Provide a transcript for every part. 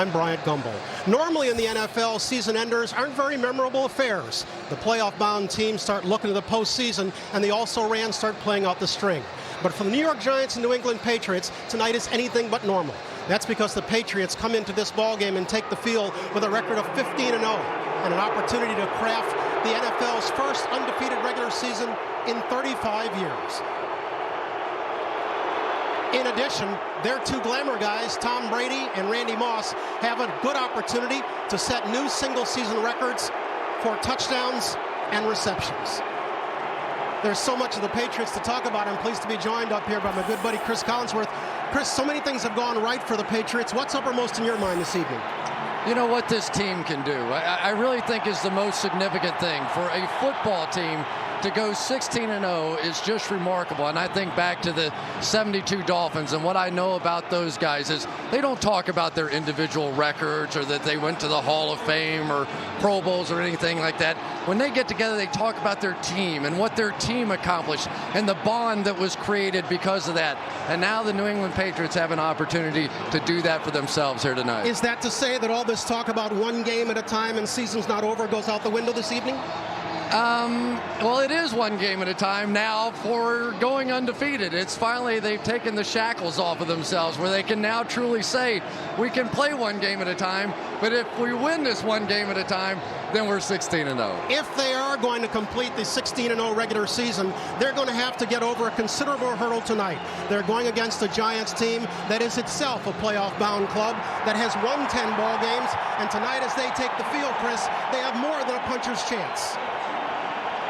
I'm Bryant Gumbel. Normally in the NFL, season enders aren't very memorable affairs. The playoff-bound teams start looking to the postseason, and the also-rans start playing out the string. But for the New York Giants and New England Patriots, tonight is anything but normal. That's because the Patriots come into this ballgame and take the field with a record of 15-0 and an opportunity to craft the NFL's first undefeated regular season in 35 years. In addition, their two glamour guys, Tom Brady and Randy Moss, have a good opportunity to set new single-season records for touchdowns and receptions. There's so much of the Patriots to talk about. I'm pleased to be joined up here by my good buddy Chris Collinsworth. Chris, so many things have gone right for the Patriots. What's uppermost in your mind this evening? You know what this team can do, I really think is the most significant thing. For a football team to go 16-0 is just remarkable. And I think back to the 72 Dolphins, and what I know about those guys is they don't talk about their individual records or that they went to the Hall of Fame or Pro Bowls or anything like that. When they get together, they talk about their team and what their team accomplished and the bond that was created because of that. And now the New England Patriots have an opportunity to do that for themselves here tonight. Is that to say that all this talk about one game at a time and season's not over goes out the window this evening? Well, it is one game at a time now for going undefeated. It's finally they've taken the shackles off of themselves where they can now truly say, we can play one game at a time, but if we win this one game at a time, then we're 16-0. If they are going to complete the 16-0 regular season, they're going to have to get over a considerable hurdle tonight. They're going against a Giants team that is itself a playoff-bound club that has won 10 ball games, and tonight as they take the field, Chris, they have more than a puncher's chance.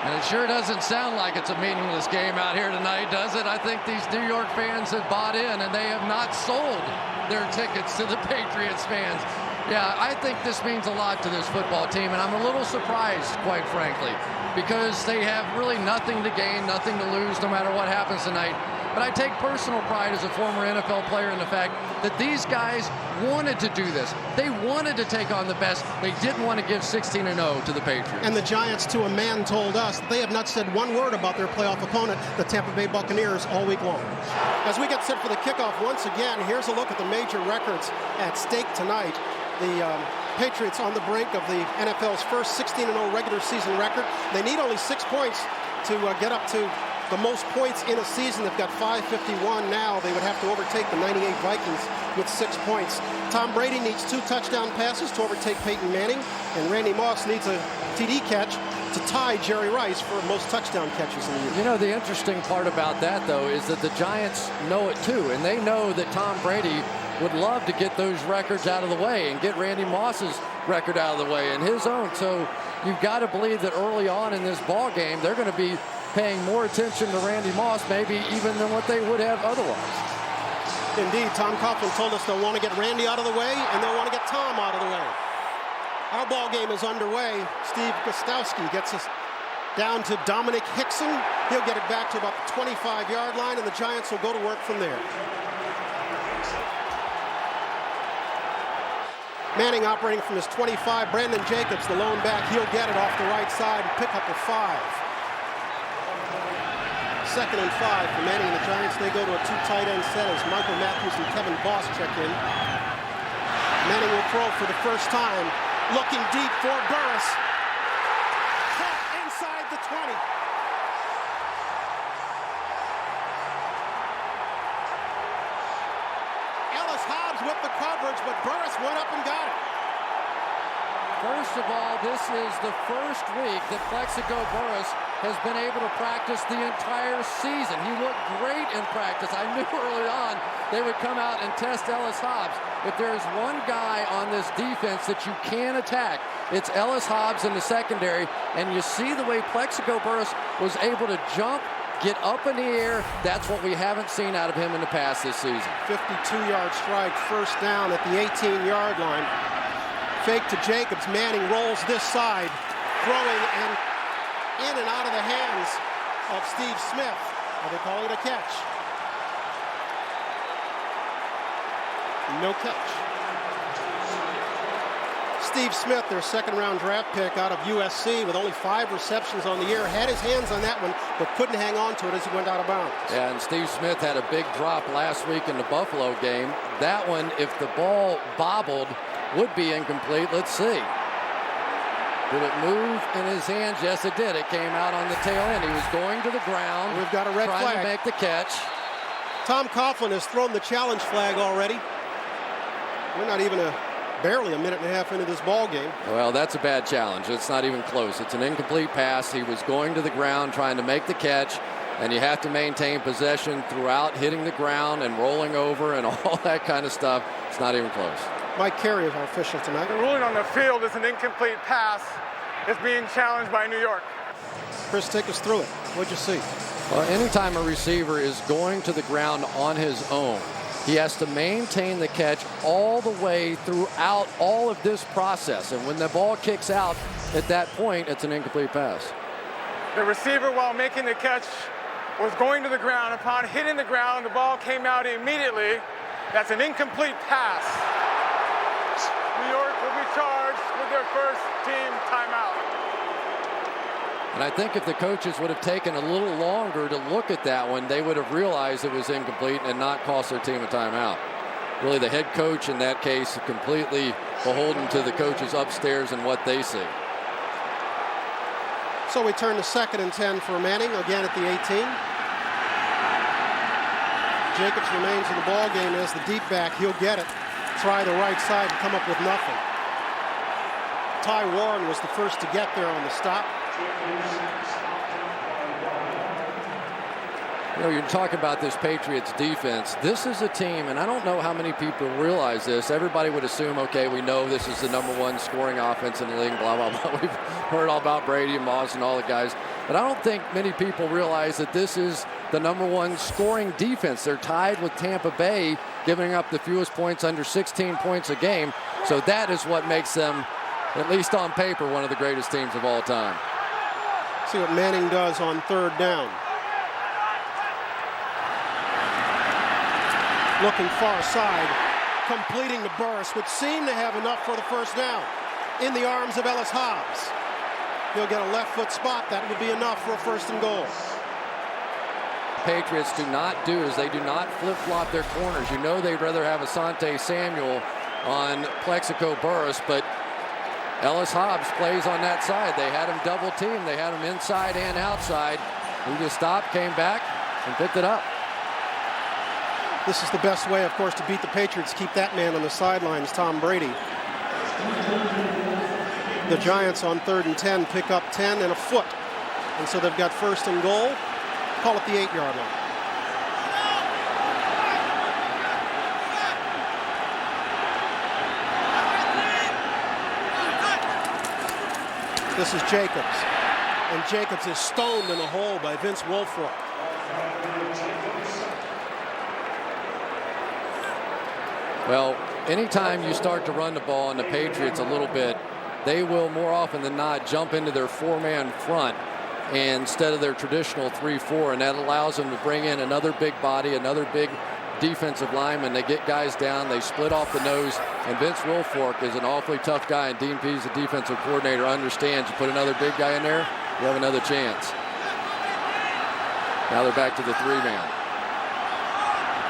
And it sure doesn't sound like it's a meaningless game out here tonight, does it? I think these New York fans have bought in, and they have not sold their tickets to the Patriots fans. Yeah, I think this means a lot to this football team, and I'm a little surprised, quite frankly, because they have really nothing to gain, nothing to lose, no matter what happens tonight. But I take personal pride as a former NFL player in the fact that these guys wanted to do this. They wanted to take on the best. They didn't want to give 16-0 to the Patriots. And the Giants, to a man, told us they have not said one word about their playoff opponent, the Tampa Bay Buccaneers, all week long. As we get set for the kickoff once again, here's a look at the major records at stake tonight. The Patriots on the brink of the NFL's first 16-0 regular season record. They need only 6 points to get up to the most points in a season. They've got 551 now. They would have to overtake the 98 Vikings with 6 points. Tom Brady needs 2 touchdown passes to overtake Peyton Manning, and Randy Moss needs a TD catch to tie Jerry Rice for most touchdown catches in the year. You know, the interesting part about that, though, is that the Giants know it, too, and they know that Tom Brady would love to get those records out of the way and get Randy Moss's record out of the way and his own. So you've got to believe that early on in this ball game, they're going to be paying more attention to Randy Moss, maybe even than what they would have otherwise. Indeed, Tom Coughlin told us they'll want to get Randy out of the way, and they'll want to get Tom out of the way. Our ball game is underway. Steve Gostowski gets us down to Dominic Hickson. He'll get it back to about the 25-yard line, and the Giants will go to work from there. Manning operating from his 25. Brandon Jacobs, the lone back, he'll get it off the right side and pick up a 5. 2nd and 5 for Manning and the Giants. They go to a 2 tight end set as Michael Matthews and Kevin Boss check in. Manning will throw for the first time. Looking deep for Burris. Caught inside the 20. Ellis Hobbs with the coverage, but Burris went up and got it. First of all, this is the first week that Plexico Burris has been able to practice the entire season. He looked great in practice. I knew early on they would come out and test Ellis Hobbs. If there's one guy on this defense that you can attack, it's Ellis Hobbs in the secondary. And you see the way Plexico Burris was able to jump, get up in the air. That's what we haven't seen out of him in the past this season. 52-yard strike, first down at the 18-yard line. Fake to Jacobs. Manning rolls this side, throwing and in and out of the hands of Steve Smith. Are they calling it a catch? No catch. Steve Smith, their second-round draft pick out of USC with only 5 receptions on the year, had his hands on that one, but couldn't hang on to it as he went out of bounds. Yeah, and Steve Smith had a big drop last week in the Buffalo game. That one, if the ball bobbled, would be incomplete. Let's see. Did it move in his hands? Yes, it did. It came out on the tail end. He was going to the ground. We've got a red trying flag. to make the catch. Tom Coughlin has thrown the challenge flag already. We're not even barely a minute and a half into this ball game. Well, that's a bad challenge. It's not even close. It's an incomplete pass. He was going to the ground trying to make the catch, and you have to maintain possession throughout hitting the ground and rolling over and all that kind of stuff. It's not even close. Mike Carey is our official tonight. The ruling on the field is an incomplete pass. It's being challenged by New York. Chris, take us through it. What'd you see? Well, anytime a receiver is going to the ground on his own, he has to maintain the catch all the way throughout all of this process. And when the ball kicks out at that point, it's an incomplete pass. The receiver, while making the catch, was going to the ground. Upon hitting the ground, the ball came out immediately. That's an incomplete pass. New York will be charged with their first team timeout. And I think if the coaches would have taken a little longer to look at that one, they would have realized it was incomplete and not cost their team a timeout. Really, the head coach in that case completely beholden to the coaches upstairs and what they see. So we turn to 2nd and 10 for Manning, again at the 18. Jacobs remains in the ball game as the deep back. He'll get it. Try the right side and come up with nothing. Ty Warren was the first to get there on the stop. You know, you're talking about this Patriots defense. This is a team, and I don't know how many people realize this. Everybody would assume, okay, we know this is the #1 scoring offense in the league, blah, blah, blah. We've heard all about Brady and Moss and all the guys. But I don't think many people realize that this is the #1 scoring defense. They're tied with Tampa Bay, giving up the fewest points, under 16 points a game. So that is what makes them, at least on paper, one of the greatest teams of all time. See what Manning does on 3rd down. Looking far side, completing the burst, which seemed to have enough for the first down. In the arms of Ellis Hobbs. He'll get a left foot spot. That would be enough for a 1st and goal. Patriots do not do is they do not flip-flop their corners. You know they'd rather have Asante Samuel on Plexico Burris, but Ellis Hobbs plays on that side. They had him double teamed. They had him inside and outside. He just stopped, came back, and picked it up. This is the best way, of course, to beat the Patriots. Keep that man on the sidelines, Tom Brady. The Giants on 3rd and 10 pick up 10 and a foot. And so they've got 1st and goal. Call it the 8-yard line. This is Jacobs. And Jacobs is stoned in the hole by Vince Wilfork. Well, anytime you start to run the ball on the Patriots a little bit, they will more often than not jump into their 4-man front instead of their traditional 3-4, and that allows them to bring in another big body, another big defensive lineman. They get guys down, they split off the nose, and Vince Wilfork is an awfully tough guy, and Dean Pease, the defensive coordinator, understands you put another big guy in there, you have another chance. Now they're back to the 3-man.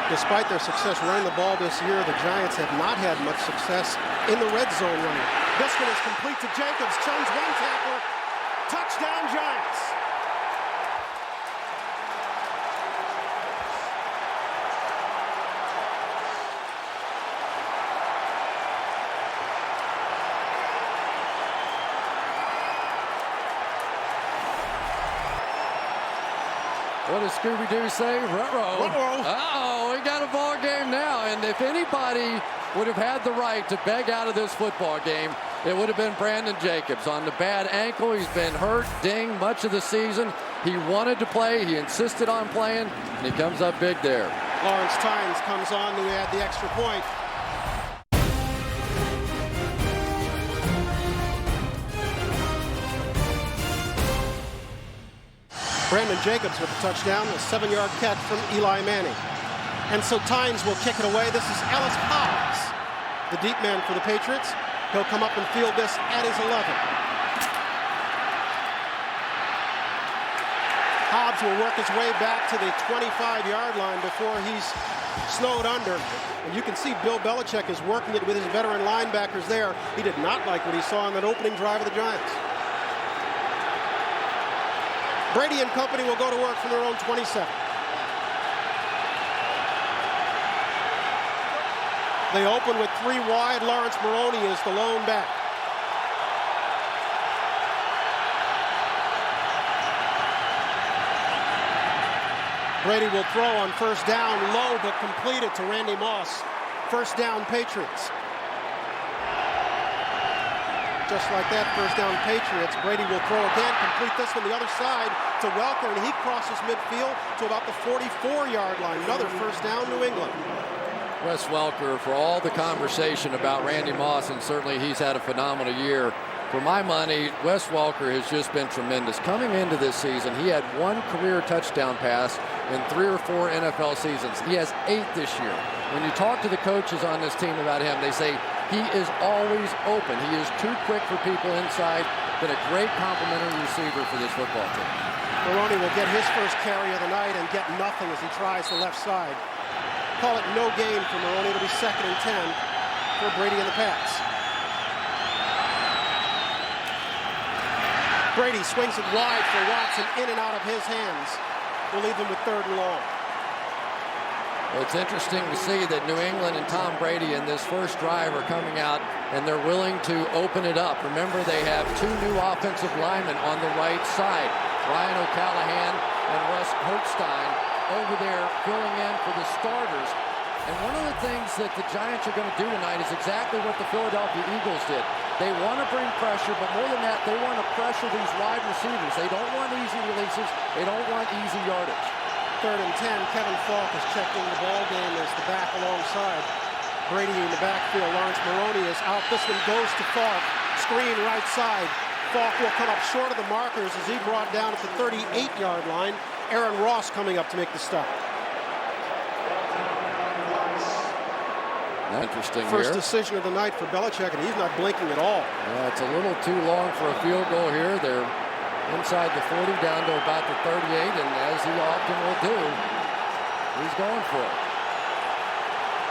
Despite their success running the ball this year, the Giants have not had much success in the red zone running. This one is complete to Jacobs, chuns one tackler, touchdown Giants. What does Scooby-Doo say? Ruh-roh. Uh-oh, we got a ball game now. And if anybody would have had the right to beg out of this football game, it would have been Brandon Jacobs. On the bad ankle, he's been hurt, dinged much of the season. He wanted to play, he insisted on playing, and he comes up big there. Lawrence Tynes comes on to add the extra point. Brandon Jacobs with the touchdown, a 7-yard catch from Eli Manning. And so Tynes will kick it away. This is Ellis Hobbs, the deep man for the Patriots. He'll come up and field this at his 11. Dobbs will work his way back to the 25-yard line before he's snowed under. And you can see Bill Belichick is working it with his veteran linebackers there. He did not like what he saw on that opening drive of the Giants. Brady and company will go to work from their own 27. They open with 3 wide. Lawrence Maroney is the lone back. Brady will throw on first down, low but completed to Randy Moss. First down, Patriots. Just like that, first down, Patriots. Brady will throw again, complete this from the other side to Welker, and he crosses midfield to about the 44-yard line. Another first down, New England. Wes Welker, for all the conversation about Randy Moss, and certainly he's had a phenomenal year, for my money, Wes Welker has just been tremendous. Coming into this season, he had 1 career touchdown pass in 3 or 4 NFL seasons. He has 8 this year. When you talk to the coaches on this team about him, they say he is always open. He is too quick for people inside. Been a great complimentary receiver for this football team. Maroney will get his first carry of the night and get nothing as he tries the left side. Call it no gain for Maroney. It'll be 2nd and 10 for Brady and the Pats. Brady swings it wide for Watson, in and out of his hands. We'll leave them with 3rd and long. Well, it's interesting to see that New England and Tom Brady in this first drive are coming out and they're willing to open it up. Remember, they have 2 new offensive linemen on the right side, Ryan O'Callahan and Russ Holstein over there filling in for the starters. And one of the things that the Giants are going to do tonight is exactly what the Philadelphia Eagles did. They want to bring pressure, but more than that, they want to pressure these wide receivers. They don't want easy releases. They don't want easy yardage. 3rd and 10, Kevin Falk has checked into the ball game as the back alongside. Brady in the backfield. Lawrence Maroney is out. This one goes to Falk. Screen right side. Falk will come up short of the markers as he brought down at the 38-yard line. Aaron Ross coming up to make the stop. Interesting First here. decision of the night for Belichick, and he's not blinking at all. Yeah, it's a little too long for a field goal here. They're inside the 40, down to about the 38, and as he often will do, he's going for it.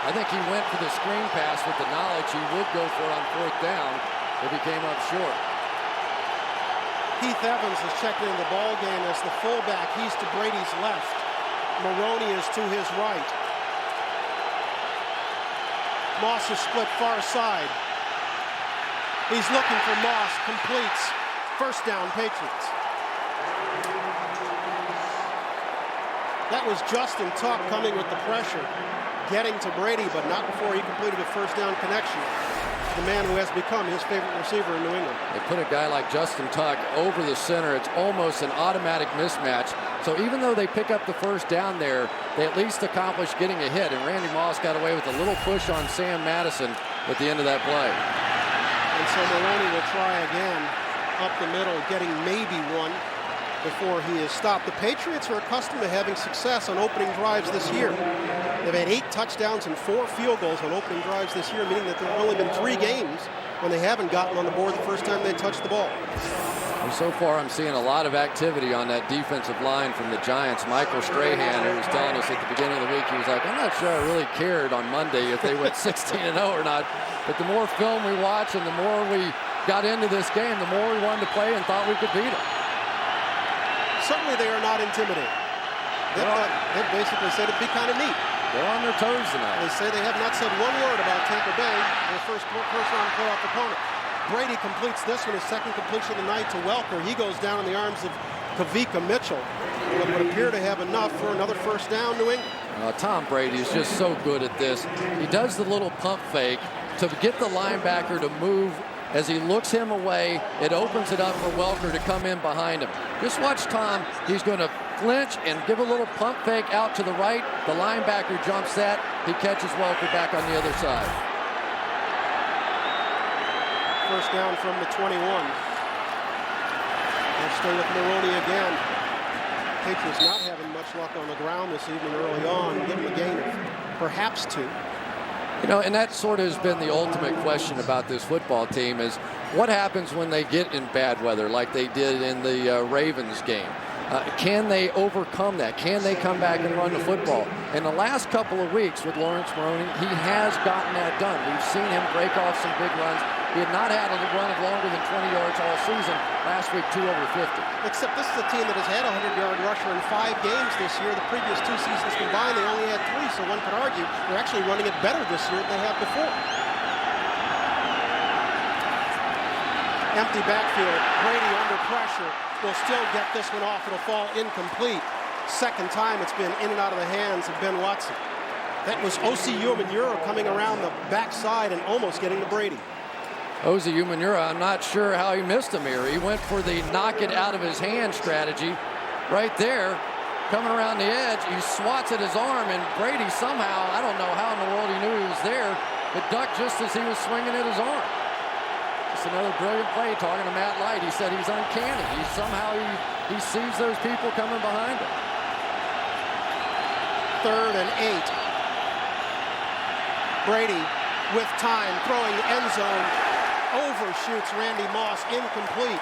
I think he went for the screen pass with the knowledge he would go for it on 4th down if he came up short. Heath Evans has checked in the ball game as the fullback. He's to Brady's left. Maroney is to his right. Moss is split far side. He's looking for Moss. Completes. First down, Patriots. That was Justin Tuck coming with the pressure, getting to Brady, but not before he completed a first down connection. The man who has become his favorite receiver in New England. They put a guy like Justin Tuck over the center. It's almost an automatic mismatch. So even though they pick up the first down there, they at least accomplish getting a hit. And Randy Moss got away with a little push on Sam Madison at the end of that play. And so Maroney will try again up the middle, getting maybe one before he is stopped. The Patriots are accustomed to having success on opening drives this year. They've had 8 touchdowns and 4 field goals on opening drives this year, meaning that there have only been 3 games when they haven't gotten on the board the first time they touched the ball. Well, so far, I'm seeing a lot of activity on that defensive line from the Giants. Michael Strahan, who was telling us at the beginning of the week, he was like, I'm not sure I really cared on Monday if they went 16-0 or not. But the more film we watch and the more we got into this game, the more we wanted to play and thought we could beat them. Certainly they are not intimidating. They basically said it'd be kind of neat. They're on their toes tonight. They say they have not said one word about Tampa Bay, their first-round playoff opponent. Brady completes this one, his 2nd completion of the night to Welker. He goes down in the arms of Kavika Mitchell. But would appear to have enough for another first down, New England. Tom Brady is just so good at this. He does the little pump fake to get the linebacker to move. As he looks him away, it opens it up for Welker to come in behind him. Just watch Tom. He's going to flinch and give a little pump fake out to the right. The linebacker jumps that. He catches Welker back on the other side. First down from the 21. They're still with Maroney again. Patriots not having much luck on the ground this evening early on. Give them a gain of perhaps 2. You know, and that sort of has been the ultimate question about this football team is what happens when they get in bad weather like they did in the Ravens game. Can they overcome that? Can they come back and run the football? In the last couple of weeks with Lawrence Maroney, he has gotten that done. We've seen him break off some big runs. He had not had a run of longer than 20 yards all season. Last week, 2 over 50. Except this is a team that has had a 100-yard rusher in 5 games this year. The previous 2 seasons combined, they only had 3, so one could argue they're actually running it better this year than they have before. Empty backfield. Brady under pressure will still get this one off. It'll fall incomplete. Second time it's been in and out of the hands of Ben Watson. That was O.C. Umenyiora coming around the backside and almost getting to Brady. O.C. Umenyiora, I'm not sure how he missed him here. He went for the knock it out of his hand strategy right there. Coming around the edge, he swats at his arm, and Brady somehow, I don't know how in the world he knew he was there, but ducked just as he was swinging at his arm. It's another brilliant play. Talking to Matt Light, he said he's uncanny. He sees those people coming behind him. 3rd and 8. Brady with time, throwing end zone, overshoots Randy Moss, incomplete.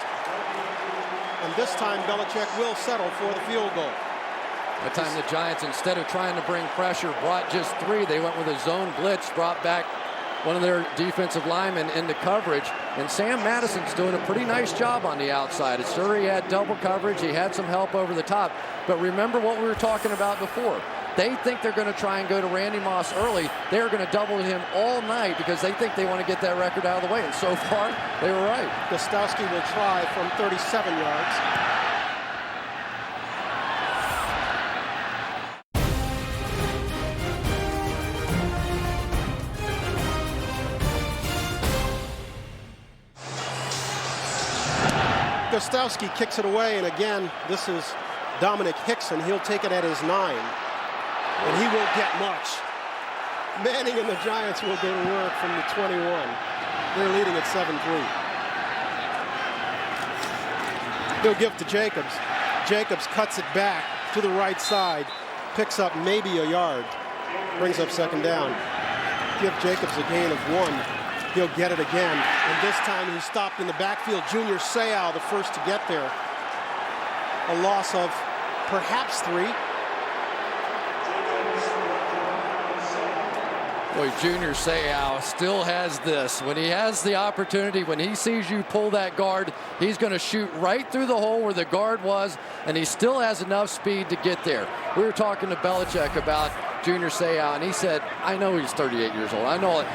And this time Belichick will settle for the field goal. That time the Giants, instead of trying to bring pressure, brought just 3. They went with a zone blitz, brought back one of their defensive linemen into coverage. And Sam Madison's doing a pretty nice job on the outside. Sure, he had double coverage. He had some help over the top. But remember what we were talking about before. They think they're going to try and go to Randy Moss early. They're going to double him all night because they think they want to get that record out of the way. And so far, they were right. Gostowski will try from 37 yards. Gostowski kicks it away, and again, this is Dominic Hickson. He'll take it at his 9, and he won't get much. Manning and the Giants will go to work from the 21. They're leading at 7-3. He'll give to Jacobs. Jacobs cuts it back to the right side, picks up maybe a yard, brings up 2nd down. Give Jacobs a gain of 1. He'll get it again, and this time he's stopped in the backfield. Junior Seau, the first to get there. A loss of perhaps 3. Boy, Junior Seau still has this. When he has the opportunity, when he sees you pull that guard, he's going to shoot right through the hole where the guard was, and he still has enough speed to get there. We were talking to Belichick about Junior Seau, and he said, I know he's 38 years old. I know it.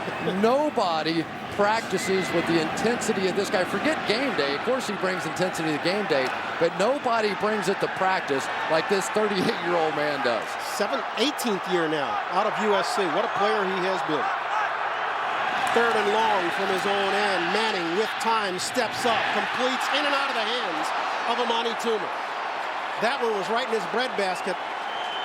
Nobody practices with the intensity of this guy. Forget game day. Of course he brings intensity to game day, but nobody brings it to practice like this 38-year-old man does. 18th year now out of USC. What a player he has been. 3rd and long from his own end. Manning with time steps up, completes in and out of the hands of Amani Toomer. That one was right in his breadbasket.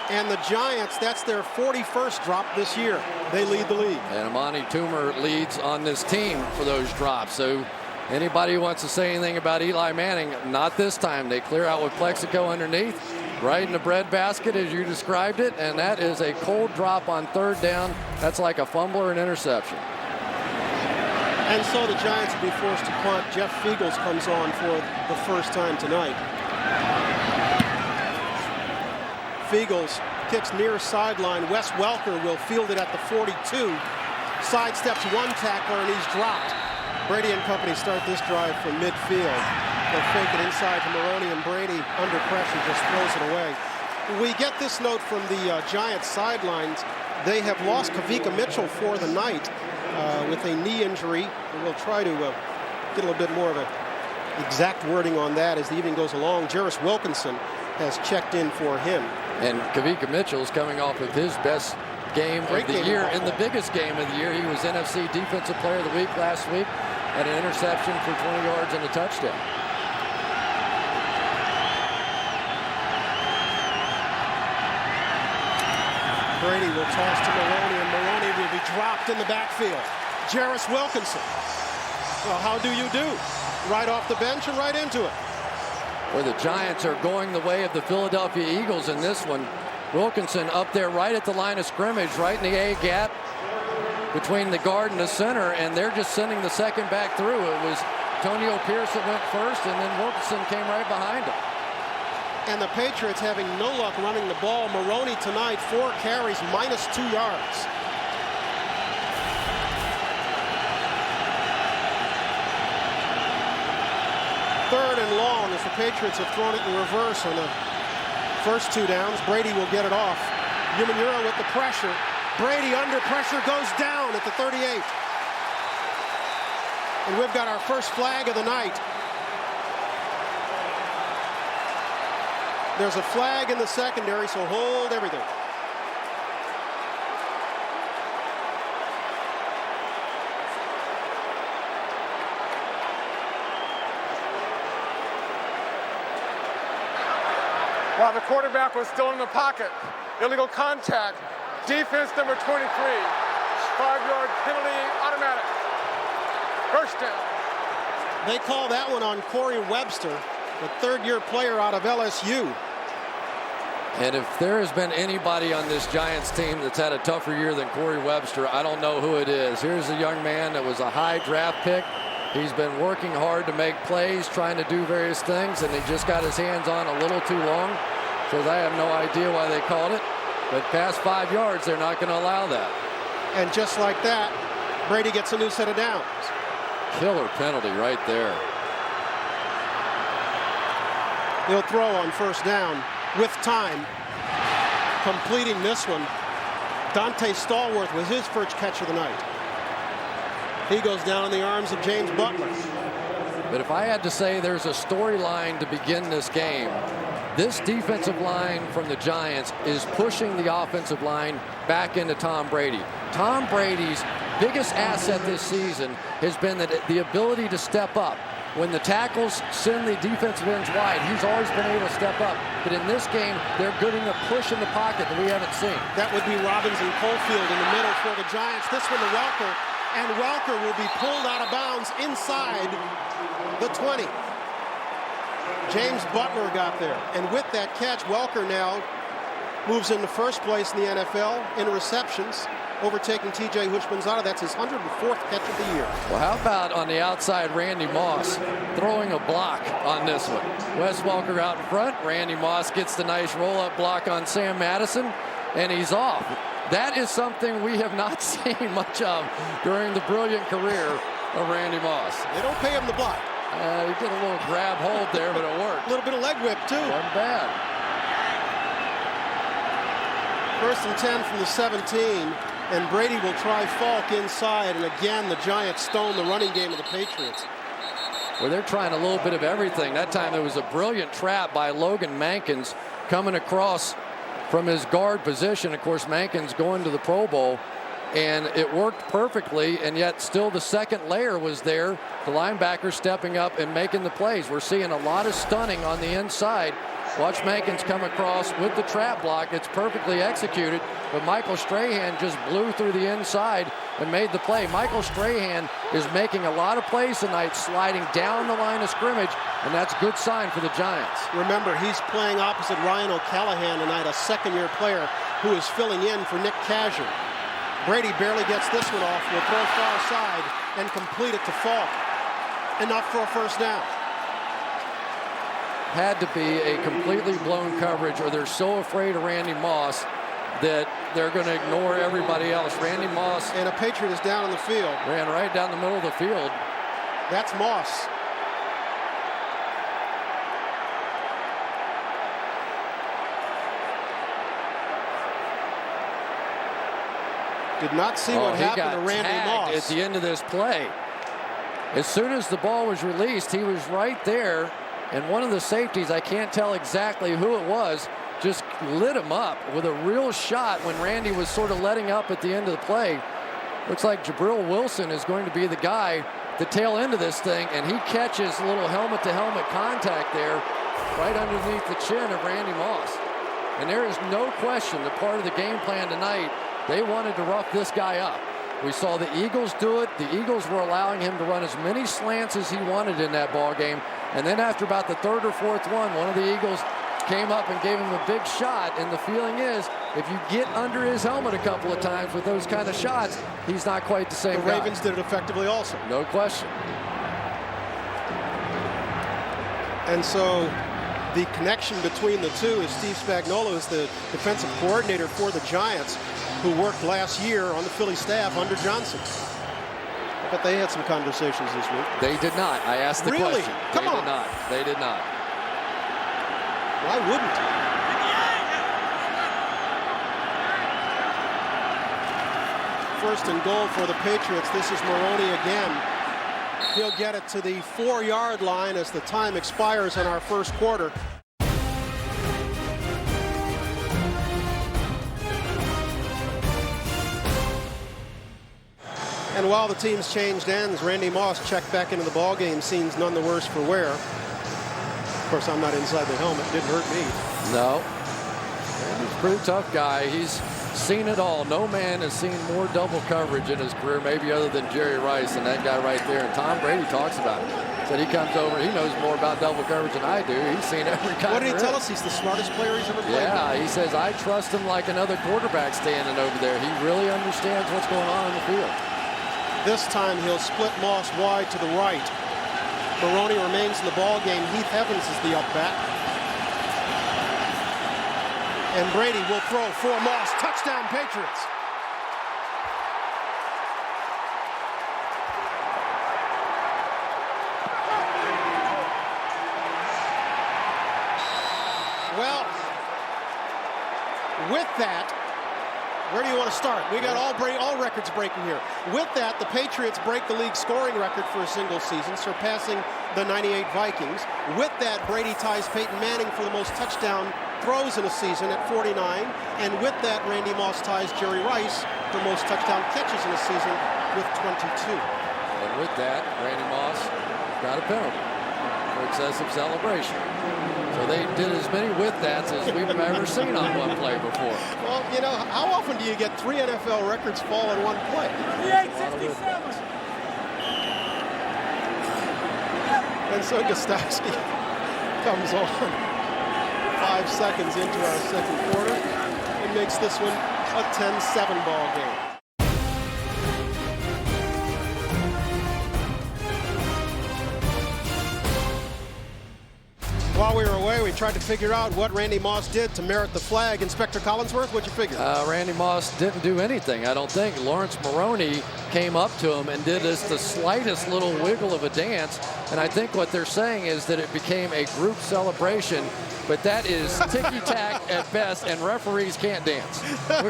And the Giants, that's their 41st drop this year. They lead the league. And Amani Toomer leads on this team for those drops. So anybody who wants to say anything about Eli Manning, not this time. They clear out with Plexico underneath, right in the breadbasket as you described it. And that is a cold drop on 3rd down. That's like a fumble or an interception. And so the Giants will be forced to punt. Jeff Fiegels comes on for the first time tonight. Fiegels kicks near sideline. Wes Welker will field it at the 42. Sidesteps one tackler, and he's dropped. Brady and company start this drive from midfield. They'll fake it inside to Maroney, and Brady, under pressure, just throws it away. We get this note from the Giants sidelines. They have lost Kavika Mitchell for the night with a knee injury. And we'll try to get a little bit more of an exact wording on that as the evening goes along. Jarris Wilkinson has checked in for him. And Kavika Mitchell's coming off of his best game of the year. In the biggest game of the year, he was NFC Defensive Player of the Week last week, had an interception for 20 yards and a touchdown. Brady will toss to Maroney, and Maroney will be dropped in the backfield. Jarris Wilkinson. Well, how do you do? Right off the bench and right into it. Where the Giants are going the way of the Philadelphia Eagles in this one. Wilkinson up there right at the line of scrimmage, right in the A gap between the guard and the center, and they're just sending the second back through. It was Antonio Pierce that went first, and then Wilkinson came right behind him. And the Patriots having no luck running the ball. Maroney tonight, 4 carries, -2 yards. Third and long as the Patriots have thrown it in reverse on the first 2 downs. Brady will get it off. Umanura with the pressure. Brady under pressure goes down at the 38. And we've got our first flag of the night. There's a flag in the secondary, so hold everything. While the quarterback was still in the pocket, illegal contact, defense number 23, 5-yard penalty, automatic. First down. They call that one on Corey Webster, the third-year player out of LSU. And if there has been anybody on this Giants team that's had a tougher year than Corey Webster, I don't know who it is. Here's a young man that was a high draft pick. He's been working hard to make plays, trying to do various things, and he just got his hands on a little too long. So I have no idea why they called it. But past 5 yards, they're not going to allow that. And just like that, Brady gets a new set of downs. Killer penalty right there. He'll throw on first down with time. Completing this one. Dante Stallworth was his first catch of the night. He goes down in the arms of James Butler. But if I had to say there's a storyline to begin this game, this defensive line from the Giants is pushing the offensive line back into Tom Brady. Tom Brady's biggest asset this season has been the ability to step up. When the tackles send the defensive ends wide, he's always been able to step up. But in this game, they're getting a push in the pocket that we haven't seen. That would be Robbins and Cofield in the middle for the Giants. This one to Welker, and Welker will be pulled out of bounds inside the 20. James Butler got there, and with that catch, Welker now moves into first place in the NFL in receptions, overtaking T.J. Houshmandzadeh. That's his 104th catch of the year. Well, how about on the outside, Randy Moss throwing a block on this one? Wes Welker out in front. Randy Moss gets the nice roll-up block on Sam Madison, and he's off. That is something we have not seen much of during the brilliant career of Randy Moss. They don't pay him the block. He did a little grab hold there, but it worked. A little bit of leg whip, too. Wasn't bad. First and 10 from the 17, and Brady will try Falk inside, and again, the Giants stone the running game of the Patriots. Well, they're trying a little bit of everything. That time there was a brilliant trap by Logan Mankins coming across from his guard position. Of course, Mankins going to the Pro Bowl, and it worked perfectly, and yet still the second layer was there. The linebacker stepping up and making the plays. We're seeing a lot of stunning on the inside. Watch Mankins come across with the trap block. It's perfectly executed, but Michael Strahan just blew through the inside and made the play. Michael Strahan is making a lot of plays tonight, sliding down the line of scrimmage, and that's a good sign for the Giants. Remember, he's playing opposite Ryan O'Callahan tonight, a second-year player who is filling in for Nick Kazur. Brady barely gets this one off, will throw far side and complete it to Falk. Enough for a first down. Had to be a completely blown coverage, or they're so afraid of Randy Moss that they're going to ignore everybody else. Randy Moss. And a Patriot is down on the field. Ran right down the middle of the field. That's Moss. Did not see what happened to Randy Moss at the end of this play. As soon as the ball was released, he was right there, and one of the safeties, I can't tell exactly who it was, just lit him up with a real shot when Randy was sort of letting up at the end of the play. Looks like Jabril Wilson is going to be the guy, the tail end of this thing, and he catches a little helmet-to-helmet contact there right underneath the chin of Randy Moss. And there is no question that part of the game plan tonight, they wanted to rough this guy up. We saw the Eagles do it. The Eagles were allowing him to run as many slants as he wanted in that ball game. And then after about the third or fourth one of the Eagles came up and gave him a big shot. And the feeling is, if you get under his helmet a couple of times with those kind of shots, he's not quite the same guy. The Ravens did it effectively also. No question. And so the connection between the two is Steve Spagnuolo is the defensive coordinator for the Giants, who worked last year on the Philly staff under Johnson. But they had some conversations this week. They did not. I asked the Really? question. Come on. They did not. They did not. Why wouldn't he? First and goal for the Patriots. This is Maroney again. He'll get it to the 4-yard line as the time expires in our first quarter. And while the teams changed ends, Randy Moss checked back into the ballgame. Seems none the worse for wear. Of course, I'm not inside the helmet. It didn't hurt me. No. He's a pretty tough guy. He's seen it all. No man has seen more double coverage in his career, maybe other than Jerry Rice, and that guy right there. And Tom Brady talks about it. Said he comes over, he knows more about double coverage than I do. He's seen every kind. What did he tell us? He's the smartest player he's ever played. Yeah, he says, I trust him like another quarterback standing over there. He really understands what's going on in the field. This time he'll split Moss wide to the right. Maroney remains in the ball game. Heath Evans is the up back. And Brady will throw for Moss. Touchdown, Patriots. Well, with that, where do you want to start? We got all records breaking here. With that, the Patriots break the league scoring record for a single season, surpassing the '98 Vikings. With that, Brady ties Peyton Manning for the most touchdown throws in a season at 49. And with that, Randy Moss ties Jerry Rice for most touchdown catches in a season with 22. And with that, Randy Moss got a penalty for excessive celebration. So they did as many with-thats as we've ever seen on one play before. Well, you know, how often do you get 3 NFL records fall in one play? 68-67. And so Gostowski comes on 5 seconds into our second quarter and makes this one a 10-7 ball game. While we were away, we tried to figure out what Randy Moss did to merit the flag. Inspector Collinsworth, what'd you figure? Randy Moss didn't do anything, I don't think. Lawrence Maroney came up to him and did this the slightest little wiggle of a dance. And I think what they're saying is that it became a group celebration, but that is ticky-tack at best, and referees can't dance.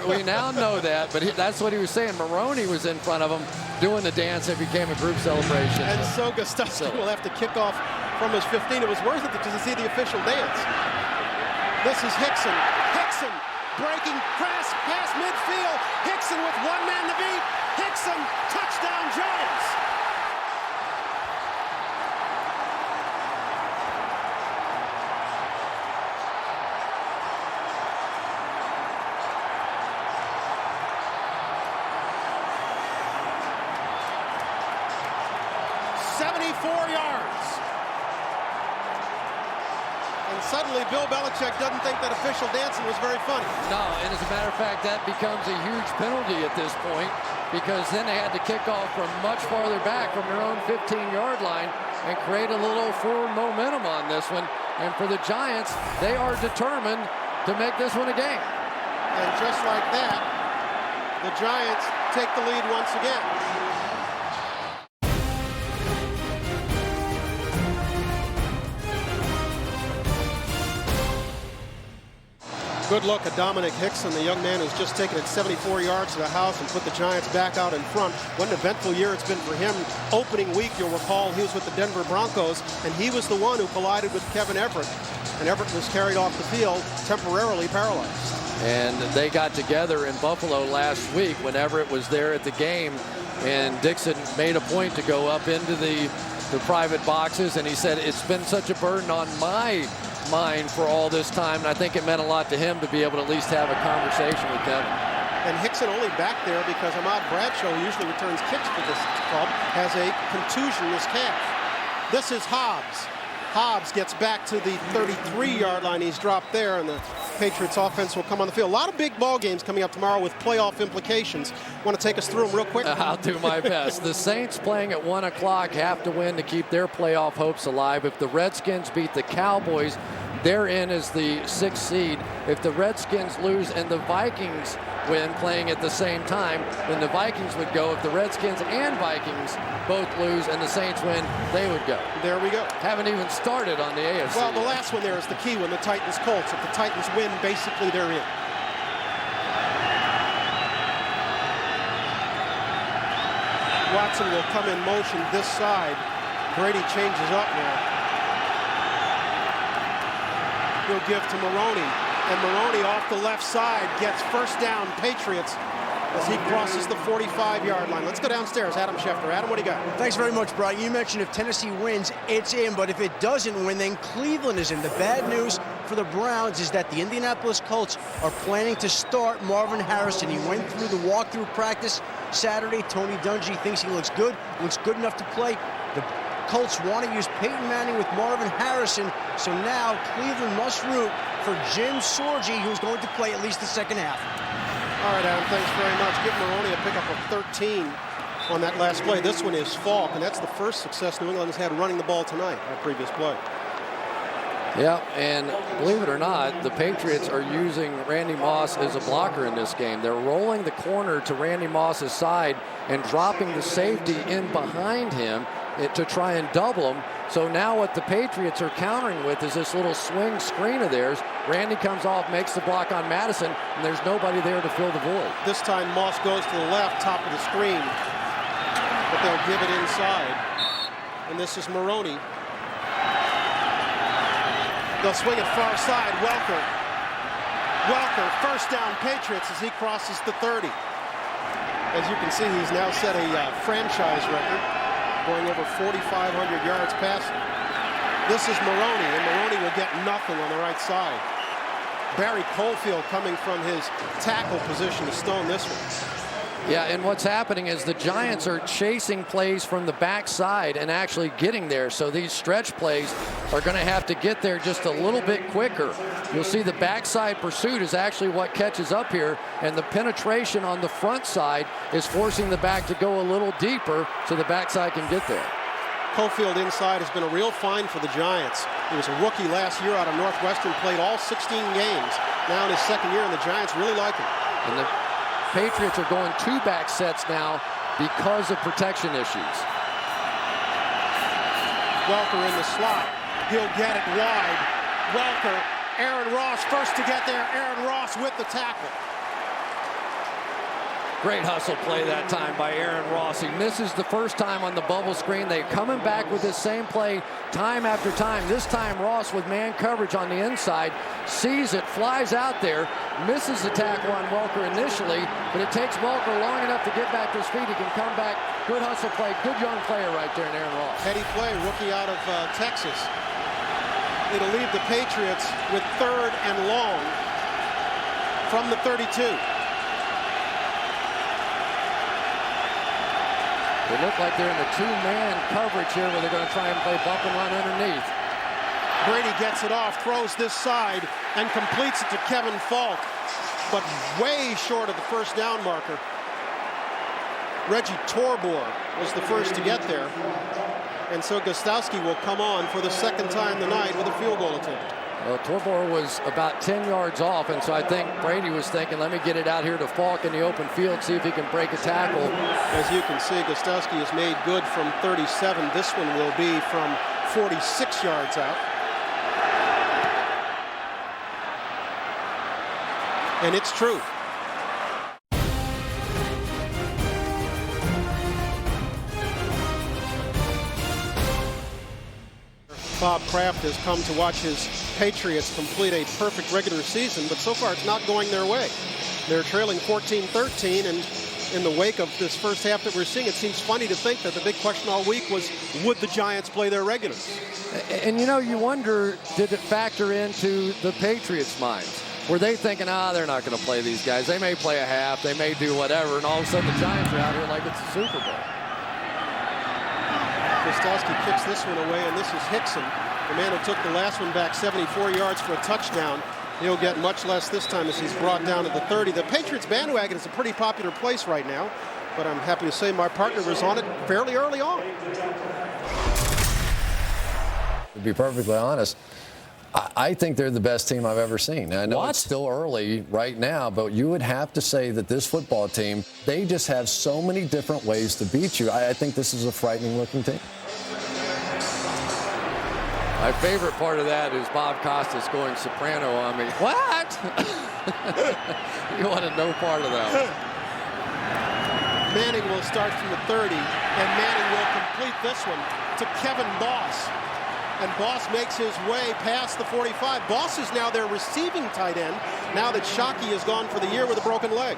We now know that, but that's what he was saying. Maroney was in front of him doing the dance. It became a group celebration. And so Gostowski will have to kick off from his 15. It was worth it to see the official dance. This is Hickson. Hickson breaking past midfield. Hickson with one man to beat. Hickson, touchdown Giants. Suddenly, Bill Belichick doesn't think that official dancing was very funny. No, and as a matter of fact, that becomes a huge penalty at this point, because then they had to kick off from much farther back from their own 15-yard line and create a little forward momentum on this one. And for the Giants, they are determined to make this one a game. And just like that, the Giants take the lead once again. Good look at Dominic Hickson, the young man who's just taken it 74 yards to the house and put the Giants back out in front. What an eventful year it's been for him. Opening week, you'll recall, he was with the Denver Broncos, and he was the one who collided with Kevin Everett. And Everett was carried off the field, temporarily paralyzed. And they got together in Buffalo last week when Everett was there at the game, and Dixon made a point to go up into the private boxes, and he said, it's been such a burden on my mind for all this time, and I think it meant a lot to him to be able to at least have a conversation with Kevin. And Hickson only back there because Ahmad Bradshaw, who usually returns kicks for this club, has a contusion in his calf. This is Hobbs. Hobbs gets back to the 33-yard line. He's dropped there, and the Patriots offense will come on the field. A lot of big ball games coming up tomorrow with playoff implications. Want to take us through them real quick? I'll do my best. The Saints playing at 1 o'clock have to win to keep their playoff hopes alive. If the Redskins beat the Cowboys, They're in as the 6th seed. If the Redskins lose and the Vikings win playing at the same time, then the Vikings would go. If the Redskins and Vikings both lose and the Saints win, they would go. There we go. Haven't even started on the AFC. Well, the last one there is the key when the Titans-Colts. If the Titans win, basically they're in. Watson will come in motion this side. Brady changes up now. He'll give to Maroney, and Maroney off the left side gets first down Patriots as he crosses the 45-yard line. Let's go downstairs. Adam Schefter. Adam, what do you got? Thanks very much, Brian. You mentioned if Tennessee wins, it's in, but if it doesn't win, then Cleveland is in. The bad news for the Browns is that the Indianapolis Colts are planning to start Marvin Harrison. He went through the walkthrough practice Saturday. Tony Dungy thinks he looks good enough to play. The Colts want to use Peyton Manning with Marvin Harrison, so now Cleveland must root for Jim Sorgi, who's going to play at least the second half. All right, Adam, thanks very much. Give Maroney a pickup of 13 on that last play. This one is Falk, and that's the first success New England has had running the ball tonight, that previous play. Yeah, and believe it or not, the Patriots are using Randy Moss as a blocker in this game. They're rolling the corner to Randy Moss's side and dropping the safety in behind him to try and double him. So now what the Patriots are countering with is this little swing screen of theirs. Randy comes off, makes the block on Madison, and there's nobody there to fill the void. This time Moss goes to the left, top of the screen, but they'll give it inside. And this is Maroney. They'll swing it far side. Welker, first down Patriots as he crosses the 30. As you can see, he's now set a franchise record, going over 4,500 yards passing. This is Maroney, and Maroney will get nothing on the right side. Barry Colefield coming from his tackle position to stone this one. Yeah, and what's happening is the Giants are chasing plays from the backside and actually getting there. So these stretch plays are going to have to get there just a little bit quicker. You'll see the backside pursuit is actually what catches up here, and the penetration on the front side is forcing the back to go a little deeper so the backside can get there. Cofield inside has been a real find for the Giants. He was a rookie last year out of Northwestern, played all 16 games. Now in his second year, and the Giants really like him. And the Patriots are going 2 back sets now because of protection issues. Welker in the slot. He'll get it wide. Welker, Aaron Ross first to get there. Aaron Ross with the tackle. Great hustle play that time by Aaron Ross. He misses the first time on the bubble screen. They're coming back with this same play time after time. This time Ross with man coverage on the inside, sees it, flies out there, misses the tackle on Welker initially, but it takes Welker long enough to get back to his feet. He can come back. Good hustle play, good young player right there in Aaron Ross. Heady play, rookie out of Texas. It'll leave the Patriots with 3rd and long from the 32. They look like they're in the 2-man coverage here where they're going to try and play bump and run underneath. Brady gets it off, throws this side, and completes it to Kevin Falk, but way short of the first down marker. Reggie Torbor was the first to get there, and so Gostowski will come on for the second time tonight with a field goal attempt. Well, Torbor was about 10 yards off, and so I think Brady was thinking, let me get it out here to Falk in the open field, see if he can break a tackle. As you can see, Gostowski is made good from 37. This one will be from 46 yards out. And it's true. Bob Kraft has come to watch his Patriots complete a perfect regular season, but so far it's not going their way. They're trailing 14-13, and in the wake of this first half that we're seeing, it seems funny to think that the big question all week was, would the Giants play their regulars? And, you know, you wonder, did it factor into the Patriots' minds? Were they thinking, they're not going to play these guys. They may play a half, they may do whatever, and all of a sudden the Giants are out here like it's a Super Bowl. Gostowski kicks this one away, and this is Hickson, the man who took the last one back 74 yards for a touchdown. He'll get much less this time as he's brought down to the 30. The Patriots bandwagon is a pretty popular place right now, but I'm happy to say my partner was on it fairly early on. To be perfectly honest, I think they're the best team I've ever seen. I know it's still early right now, but you would have to say that this football team, they just have so many different ways to beat you. I think this is a frightening-looking team. My favorite part of that is Bob Costas going soprano on me. What? You wanted no part of that one. Manning will start from the 30, and Manning will complete this one to Kevin Boss. And Boss makes his way past the 45. Boss is now their receiving tight end, now that Shockey is gone for the year with a broken leg.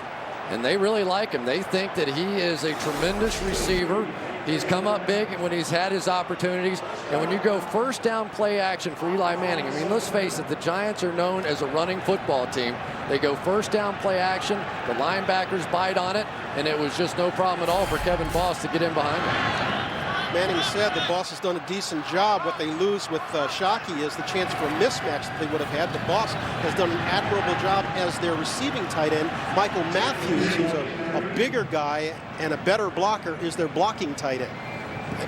And they really like him. They think that he is a tremendous receiver. He's come up big when he's had his opportunities. And when you go first down play action for Eli Manning, I mean, let's face it, the Giants are known as a running football team. They go first down play action, the linebackers bite on it, and it was just no problem at all for Kevin Boss to get in behind him. Manning said the Boss has done a decent job. What they lose with Shockey is the chance for a mismatch that they would have had. The Boss has done an admirable job as their receiving tight end. Michael Matthews, who's a bigger guy and a better blocker, is their blocking tight end.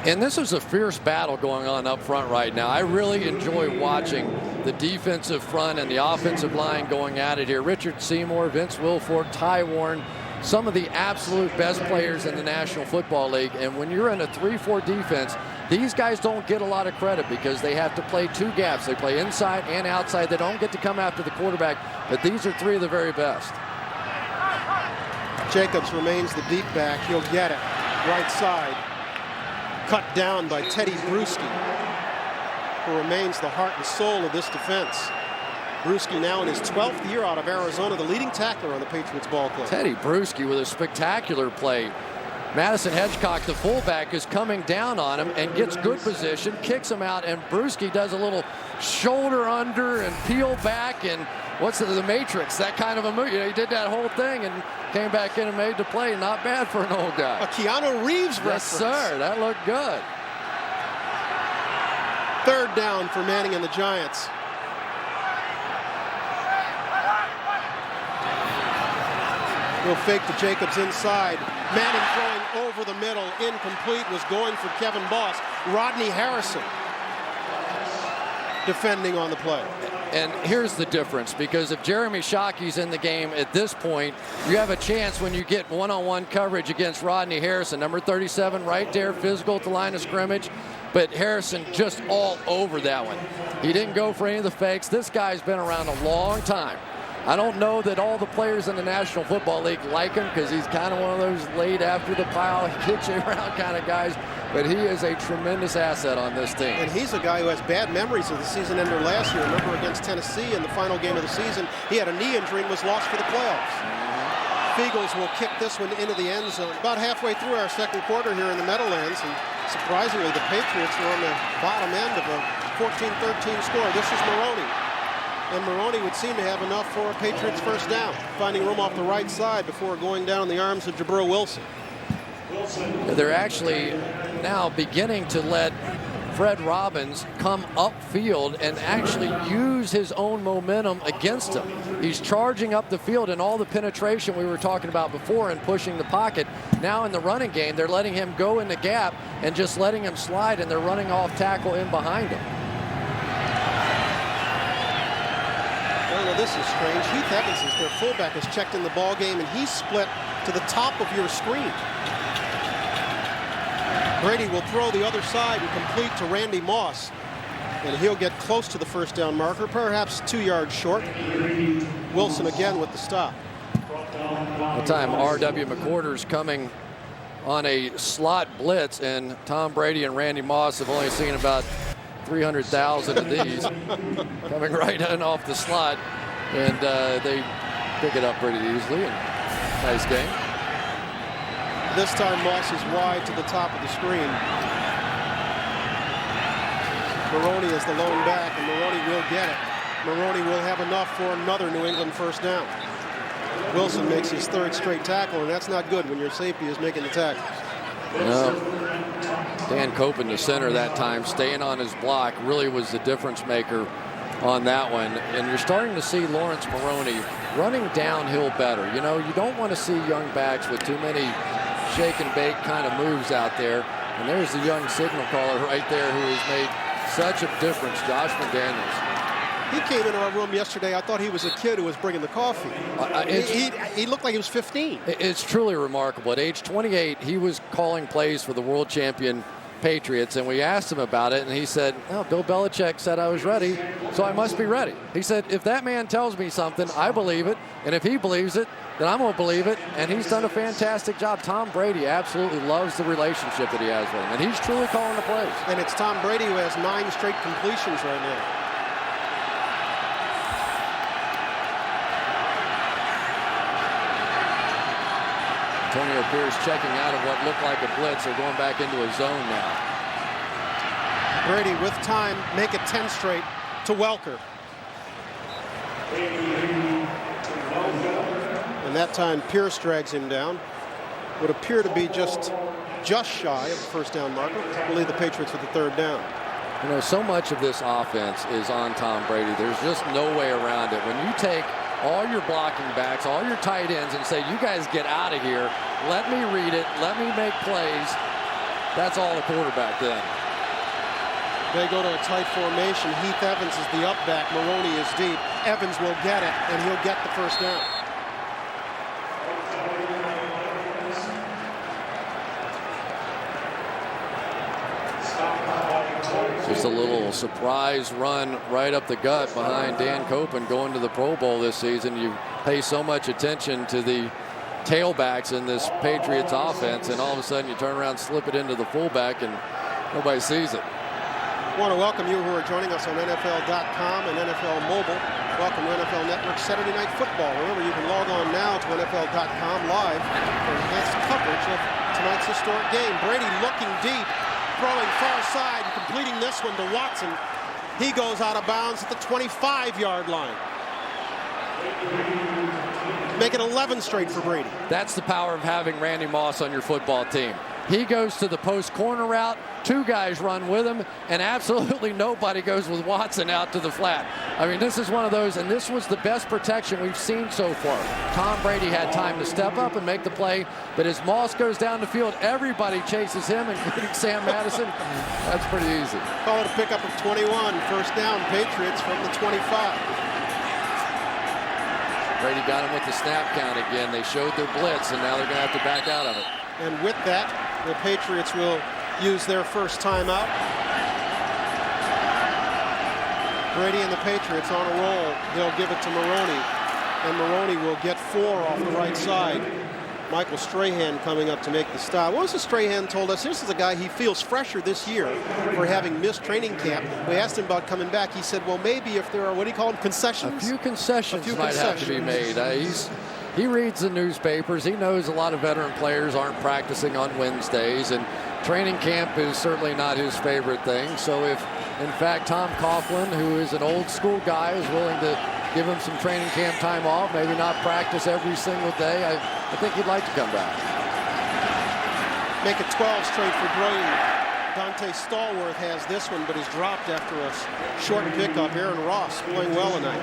And this is a fierce battle going on up front right now. I really enjoy watching the defensive front and the offensive line going at it here. Richard Seymour, Vince Wilfork, Ty Warren, some of the absolute best players in the National Football League. And when you're in a 3-4 defense, these guys don't get a lot of credit because they have to play two gaps. They play inside and outside. They don't get to come after the quarterback, but these are three of the very best. Jacobs remains the deep back. He'll get it. Right side. Cut down by Teddy Bruschi, who remains the heart and soul of this defense. Bruschi now in his 12th year out of Arizona, the leading tackler on the Patriots ball club. Teddy Bruschi with a spectacular play. Madison Hedgecock, the fullback, is coming down on him and gets good position, kicks him out, and Bruschi does a little shoulder under and peel back, and what's the Matrix, that kind of a move. You know, he did that whole thing and came back in and made the play. Not bad for an old guy. A Keanu Reeves reference. Yes, sir. That looked good. Third down for Manning and the Giants. Will fake to Jacobs inside. Manning throwing over the middle, incomplete, was going for Kevin Boss. Rodney Harrison defending on the play. And here's the difference, because if Jeremy Shockey's in the game at this point, you have a chance when you get one-on-one coverage against Rodney Harrison, number 37, right there, physical at the line of scrimmage. But Harrison just all over that one. He didn't go for any of the fakes. This guy's been around a long time. I don't know that all the players in the National Football League like him because he's kind of one of those laid after the pile, hit you around kind of guys. But he is a tremendous asset on this team. And he's a guy who has bad memories of the season ender last year. Remember against Tennessee in the final game of the season, he had a knee injury and was lost for the playoffs. Feagles will kick this one into the end zone. About halfway through our second quarter here in the Meadowlands, and surprisingly, the Patriots are on the bottom end of a 14-13 score. This is Maroney. And Maroney would seem to have enough for a Patriots first down, finding room off the right side before going down in the arms of Jabril Wilson. They're actually now beginning to let Fred Robbins come upfield and actually use his own momentum against him. He's charging up the field, and all the penetration we were talking about before and pushing the pocket. Now in the running game, they're letting him go in the gap and just letting him slide, and they're running off tackle in behind him. Well, this is strange. Heath Evans is their fullback, has checked in the ball game, and he's split to the top of your screen. Brady will throw the other side and complete to Randy Moss. And he'll get close to the first down marker, perhaps 2 yards short. Wilson again with the stop. The time R.W. McQuarters coming on a slot blitz, and Tom Brady and Randy Moss have only seen about 300,000 of these coming right in off the slot, and they pick it up pretty easily. And nice game. This time Moss is wide to the top of the screen. Maroney is the lone back, and Maroney will get it. Maroney will have enough for another New England first down. Wilson makes his third straight tackle, and that's not good when your safety is making the tackles. No. Dan Copen, the center that time, staying on his block, really was the difference maker on that one. And you're starting to see Lawrence Maroney running downhill better. You know, you don't want to see young backs with too many shake and bake kind of moves out there. And there's the young signal caller right there who has made such a difference, Josh McDaniels. He came into our room yesterday. I thought he was a kid who was bringing the coffee. He looked like he was 15. It's truly remarkable. At age 28, he was calling plays for the world champion Patriots, and we asked him about it, and he said, "Oh, Bill Belichick said I was ready, so I must be ready." He said, "If that man tells me something, I believe it, and if he believes it, then I'm going to believe it," and he's done a fantastic job. Tom Brady absolutely loves the relationship that he has with him, and he's truly calling the plays. And it's Tom Brady who has 9 straight completions right now. Antonio Pierce checking out of what looked like a blitz. They're going back into a zone now. Brady with time, make it 10 straight to Welker. And that time Pierce drags him down. Would appear to be just shy of the first down marker. Will lead the Patriots with the 3rd down. You know, so much of this offense is on Tom Brady. There's just no way around it. When you take all your blocking backs, all your tight ends, and say, "You guys get out of here. Let me read it. Let me make plays." That's all the quarterback then. They go to a tight formation. Heath Evans is the up back. Maroney is deep. Evans will get it, and he'll get the first down. Just a little surprise run right up the gut behind Dan Copen going to the Pro Bowl this season. You pay so much attention to the tailbacks in this Patriots offense, and all of a sudden you turn around, slip it into the fullback, and nobody sees it. I want to welcome you who are joining us on NFL.com and NFL Mobile. Welcome to NFL Network Saturday Night Football. Remember, you can log on now to NFL.com live for enhanced coverage of tonight's historic game. Brady looking deep, throwing far side, and completing this one to Watson. He goes out of bounds at the 25-yard line. Make it 11 straight for Brady. That's the power of having Randy Moss on your football team. He goes to the post corner route, 2 guys run with him, and absolutely nobody goes with Watson out to the flat. I mean, this is one of those, and this was the best protection we've seen so far. Tom Brady had time to step up and make the play, but as Moss goes down the field, everybody chases him, including Sam Madison. That's pretty easy. Call it a pickup of 21. First down, Patriots from the 25. Brady got him with the snap count again. They showed their blitz, and now they're going to have to back out of it. And with that, the Patriots will use their first timeout. Brady and the Patriots on a roll. They'll give it to Maroney, and Maroney will get 4 off the right side. Michael Strahan coming up to make the stop. What was it Strahan told us? This is a guy he feels fresher this year for having missed training camp. We asked him about coming back. He said, well, maybe if there are, what do you call them, concessions? A few concessions might have to be made. He reads the newspapers. He knows a lot of veteran players aren't practicing on Wednesdays, and training camp is certainly not his favorite thing. So if, in fact, Tom Coughlin, who is an old school guy, is willing to give him some training camp time off, maybe not practice every single day, I think he'd like to come back. Make it 12 straight for Brady. Dante Stallworth has this one, but is dropped after a short pickup. Aaron Ross playing well tonight.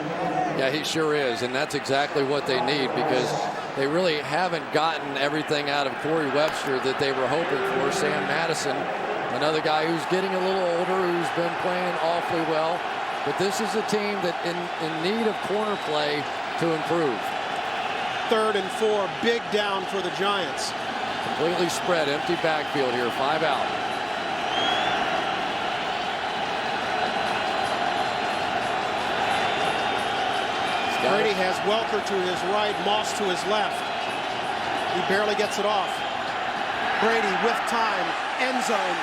Yeah, he sure is, and that's exactly what they need, because they really haven't gotten everything out of Corey Webster that they were hoping for. Sam Madison, another guy who's getting a little older, who's been playing awfully well. But this is a team that in need of corner play to improve. 3rd and 4, big down for the Giants. Completely spread, empty backfield here, 5 out. Brady has Welker to his right, Moss to his left. He barely gets it off. Brady with time, end zone.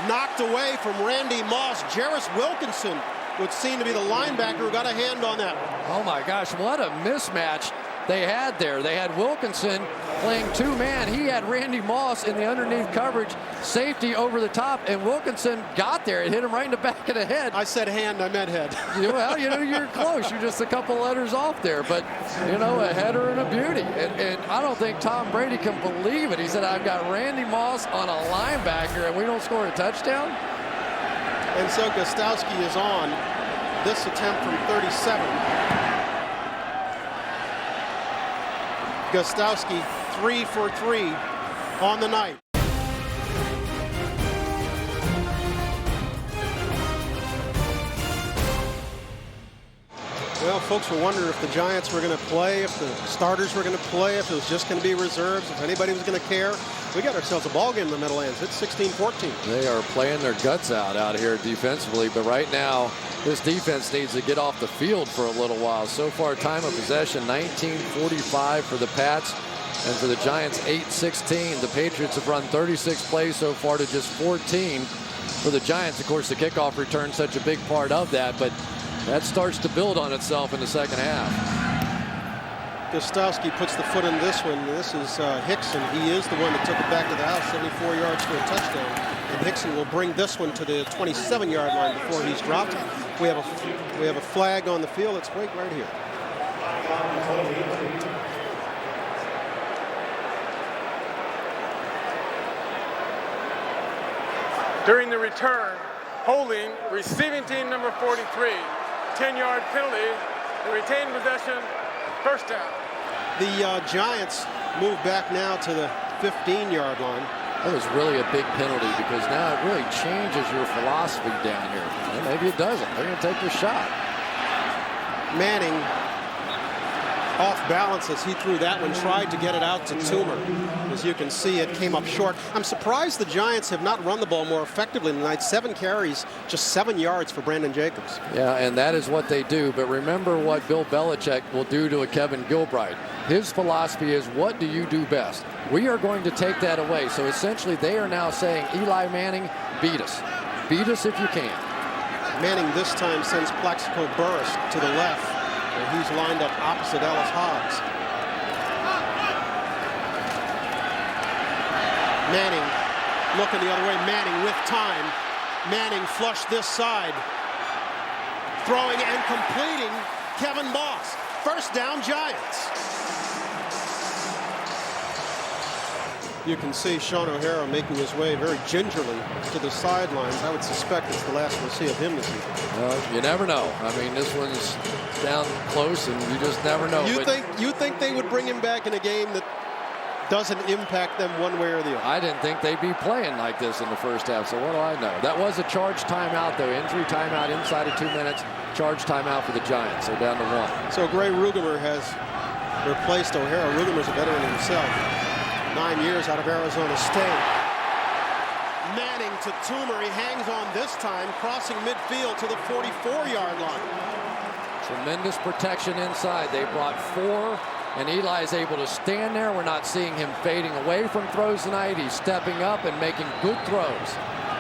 Knocked away from Randy Moss. Jarris Wilkinson would seem to be the linebacker who got a hand on that. Oh my gosh, what a mismatch they had there. They had Wilkinson playing 2-man. He had Randy Moss in the underneath coverage, safety over the top, and Wilkinson got there. It hit him right in the back of the head. I said hand, I meant head. Well, you know, you're close. You're just a couple letters off there, but, you know, a header and a beauty. And I don't think Tom Brady can believe it. He said, I've got Randy Moss on a linebacker, and we don't score a touchdown? And so Gostowski is on this attempt from 37. Gostowski 3 for 3 on the night. Well, folks were wondering if the Giants were going to play, if the starters were going to play, if it was just going to be reserves, if anybody was going to care. We got ourselves a ball game in the Meadowlands. It's 16-14. They are playing their guts out here defensively, but right now this defense needs to get off the field for a little while. So far, time of possession 19:45 for the Pats, and for the Giants 8:16. The Patriots have run 36 plays so far to just 14 for the Giants. Of course, the kickoff return such a big part of that, but that starts to build on itself in the second half. Gostowski puts the foot in this one. This is Hickson. He is the one that took it back to the house, 74 yards for a touchdown. And Hickson will bring this one to the 27-yard line before he's dropped. We have a flag on the field. Let's wait right here. During the return, holding receiving team number 43. 10-yard penalty. The retained possession, first down. The Giants move back now to the 15-yard line. That was really a big penalty because now it really changes your philosophy down here. Well, maybe it doesn't. They're going to take their shot. Manning off balance as he threw that one, tried to get it out to Toomer. As you can see, it came up short. I'm surprised the Giants have not run the ball more effectively tonight. 7 carries, just 7 yards for Brandon Jacobs. Yeah, and that is what they do. But remember what Bill Belichick will do to a Kevin Gilbride. His philosophy is, what do you do best? We are going to take that away. So essentially they are now saying, Eli Manning, beat us. Beat us if you can. Manning this time sends Plaxico Burress to the left, and he's lined up opposite Ellis Hobbs. Manning looking the other way. Manning with time. Manning flushed this side. Throwing and completing Kevin Boss. First down, Giants. You can see Sean O'Hara making his way very gingerly to the sidelines. I would suspect it's the last we'll see of him this evening. Well, you never know. I mean, this one's down close, and you just never know. You think they would bring him back in a game that doesn't impact them one way or the other? I didn't think they'd be playing like this in the first half, so what do I know? That was a charged timeout, though. Injury timeout inside of 2 minutes. Charged timeout for the Giants. They're down to 1. So Gray Rugemer has replaced O'Hara. Rugemer's a veteran himself. 9 years out of Arizona State. Manning to Toomer. He hangs on this time, crossing midfield to the 44-yard line. Tremendous protection inside. They brought 4, and Eli's able to stand there. We're not seeing him fading away from throws tonight. He's stepping up and making good throws.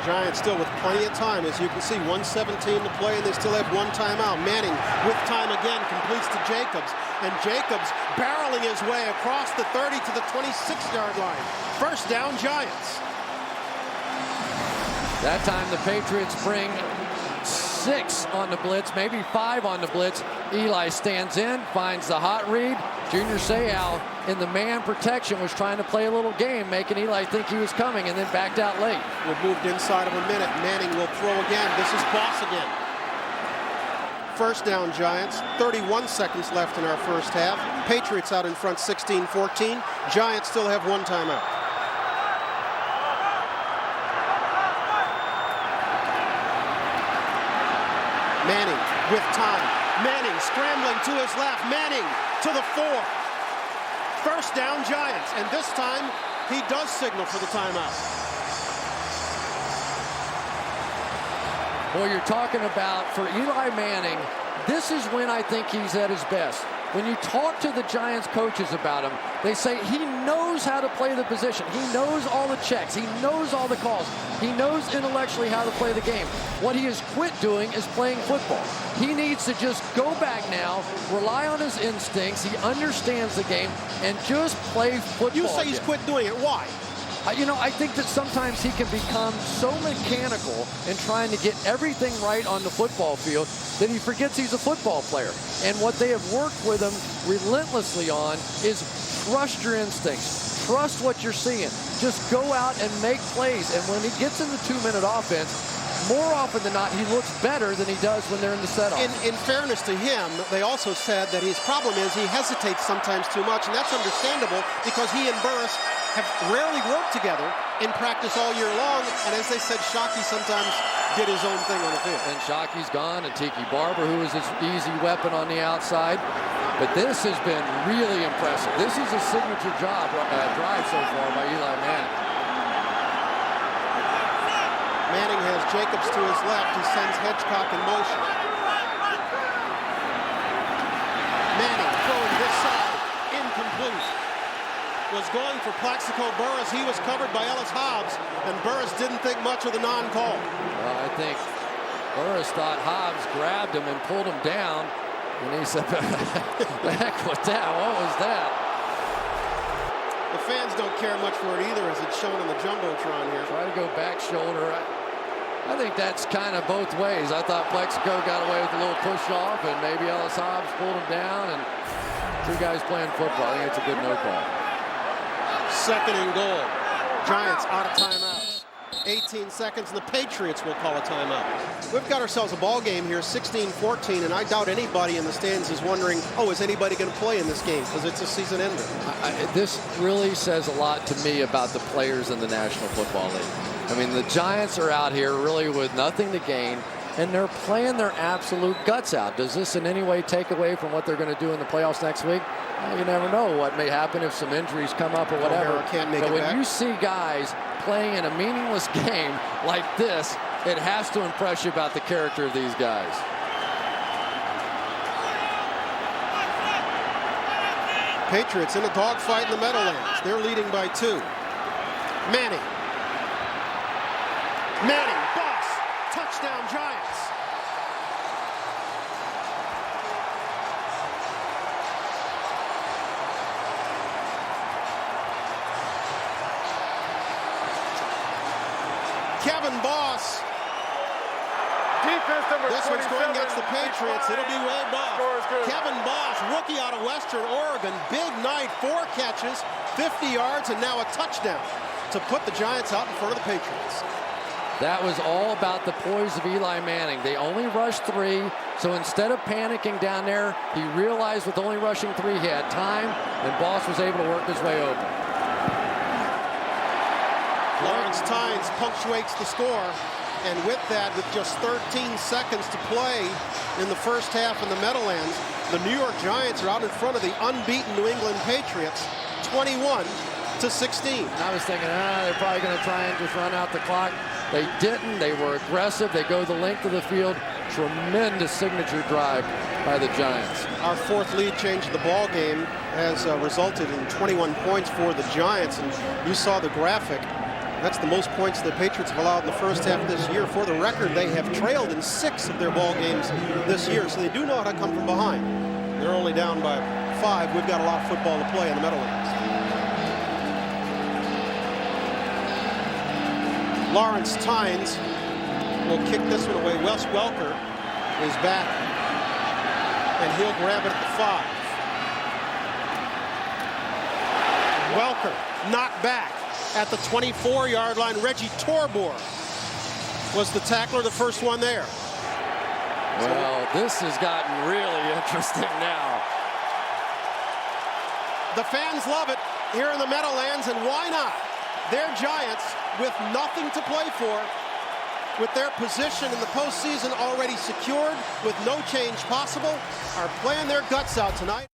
Giants still with plenty of time. As you can see, 1:17 to play, and they still have 1 timeout. Manning with time again completes to Jacobs, and Jacobs barreling his way across the 30 to the 26-yard line. First down, Giants. That time the Patriots bring 6 on the blitz, maybe 5 on the blitz. Eli stands in, finds the hot read. Junior Seau in the man protection was trying to play a little game, making Eli think he was coming, and then backed out late. We've moved inside of a minute. Manning will throw again. This is Boss again. First down, Giants. 31 seconds left in our first half. Patriots out in front 16-14. Giants still have 1 timeout. Manning with time. Manning scrambling to his left. Manning to the 4. First down, Giants. And this time, he does signal for the timeout. Well, you're talking about, for Eli Manning, this is when I think he's at his best. When you talk to the Giants coaches about him, they say he knows how to play the position. He knows all the checks. He knows all the calls. He knows intellectually how to play the game. What he has quit doing is playing football. He needs to just go back now, rely on his instincts. He understands the game, and just play football. You say he's quit doing it. Why? You know, I think that sometimes he can become so mechanical in trying to get everything right on the football field that he forgets he's a football player. And what they have worked with him relentlessly on is trust your instincts. Trust what you're seeing. Just go out and make plays. And when he gets in the 2-minute offense, more often than not, he looks better than he does when they're in the set-off. In fairness to him, they also said that his problem is he hesitates sometimes too much, and that's understandable because he and Burress have rarely worked together in practice all year long. And as they said, Shockey sometimes did his own thing on the field. And Shockey's gone, and Tiki Barber, who is his easy weapon on the outside. But this has been really impressive. This is a signature drive so far by Eli Manning. Manning has Jacobs to his left. He sends Hedgecock in motion. Manning throwing this side, incomplete. Was going for Plaxico Burress. He was covered by Ellis Hobbs, and Burress didn't think much of the non-call. Well, I think Burress thought Hobbs grabbed him and pulled him down, and he said, the heck with that? What was that? The fans don't care much for it either, as it's shown on the Jumbotron here. Try to go back shoulder. I think that's kind of both ways. I thought Plexico got away with a little push off, and maybe Ellis Hobbs pulled him down, and two guys playing football. I think it's a good no call. Second and goal. Giants out of timeouts. 18 seconds, and the Patriots will call a timeout. We've got ourselves a ball game here, 16-14, and I doubt anybody in the stands is wondering, oh, is anybody going to play in this game? Because it's a season ender. This really says a lot to me about the players in the National Football League. I mean, the Giants are out here really with nothing to gain, and they're playing their absolute guts out. Does this in any way take away from what they're going to do in the playoffs next week? Well, you never know what may happen if some injuries come up or whatever. But when you see guys playing in a meaningless game like this, it has to impress you about the character of these guys. Patriots in a dogfight in the Meadowlands. They're leading by 2. Manning. Manning, boss, touchdown Giants. Kevin Boss. Defense number 27. This one's going against the Patriots. It'll be waved off. Kevin Boss, rookie out of Western Oregon. Big night, 4 catches, 50 yards, and now a touchdown to put the Giants out in front of the Patriots. That was all about the poise of Eli Manning. They only rushed 3, so instead of panicking down there, he realized with only rushing 3, he had time, and Boss was able to work his way open. Lawrence Tynes punctuates the score, and with that, with just 13 seconds to play in the first half in the Meadowlands, the New York Giants are out in front of the unbeaten New England Patriots, 21-16. I was thinking, they're probably going to try and just run out the clock. They didn't. They were aggressive. They go the length of the field. Tremendous signature drive by the Giants. Our 4th lead change of the ball game has resulted in 21 points for the Giants, and you saw the graphic. That's the most points the Patriots have allowed in the first half this year. For the record, they have trailed in 6 of their ball games this year, so they do know how to come from behind. They're only down by 5. We've got a lot of football to play in the Meadowlands. Lawrence Tynes will kick this one away. Wes Welker is back, and he'll grab it at the 5. Welker knocked back at the 24-yard line. Reggie Torbor was the tackler, the first one there. Well, this has gotten really interesting now. The fans love it here in the Meadowlands, and why not? They're Giants with nothing to play for, with their position in the postseason already secured, with no change possible, are playing their guts out tonight.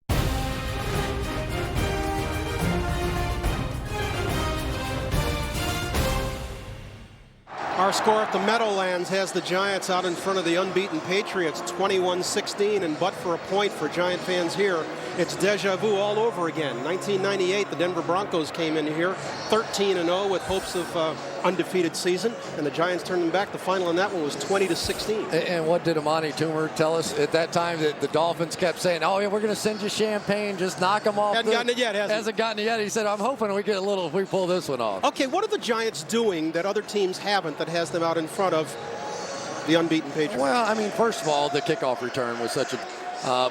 Our score at the Meadowlands has the Giants out in front of the unbeaten Patriots, 21-16, and but for a point for Giant fans here, it's deja vu all over again. 1998, the Denver Broncos came in here 13-0 with hopes of undefeated season, and the Giants turned them back. The final in that one was 20-16. And what did Amani Toomer tell us at that time? That the Dolphins kept saying, "Oh, yeah, we're going to send you champagne. Just knock them off." Hasn't gotten it yet, has he? Hasn't gotten it yet. He said, "I'm hoping we get a little if we pull this one off." Okay, what are the Giants doing that other teams haven't that has them out in front of the unbeaten Patriots? Well, I mean, first of all, the kickoff return was such a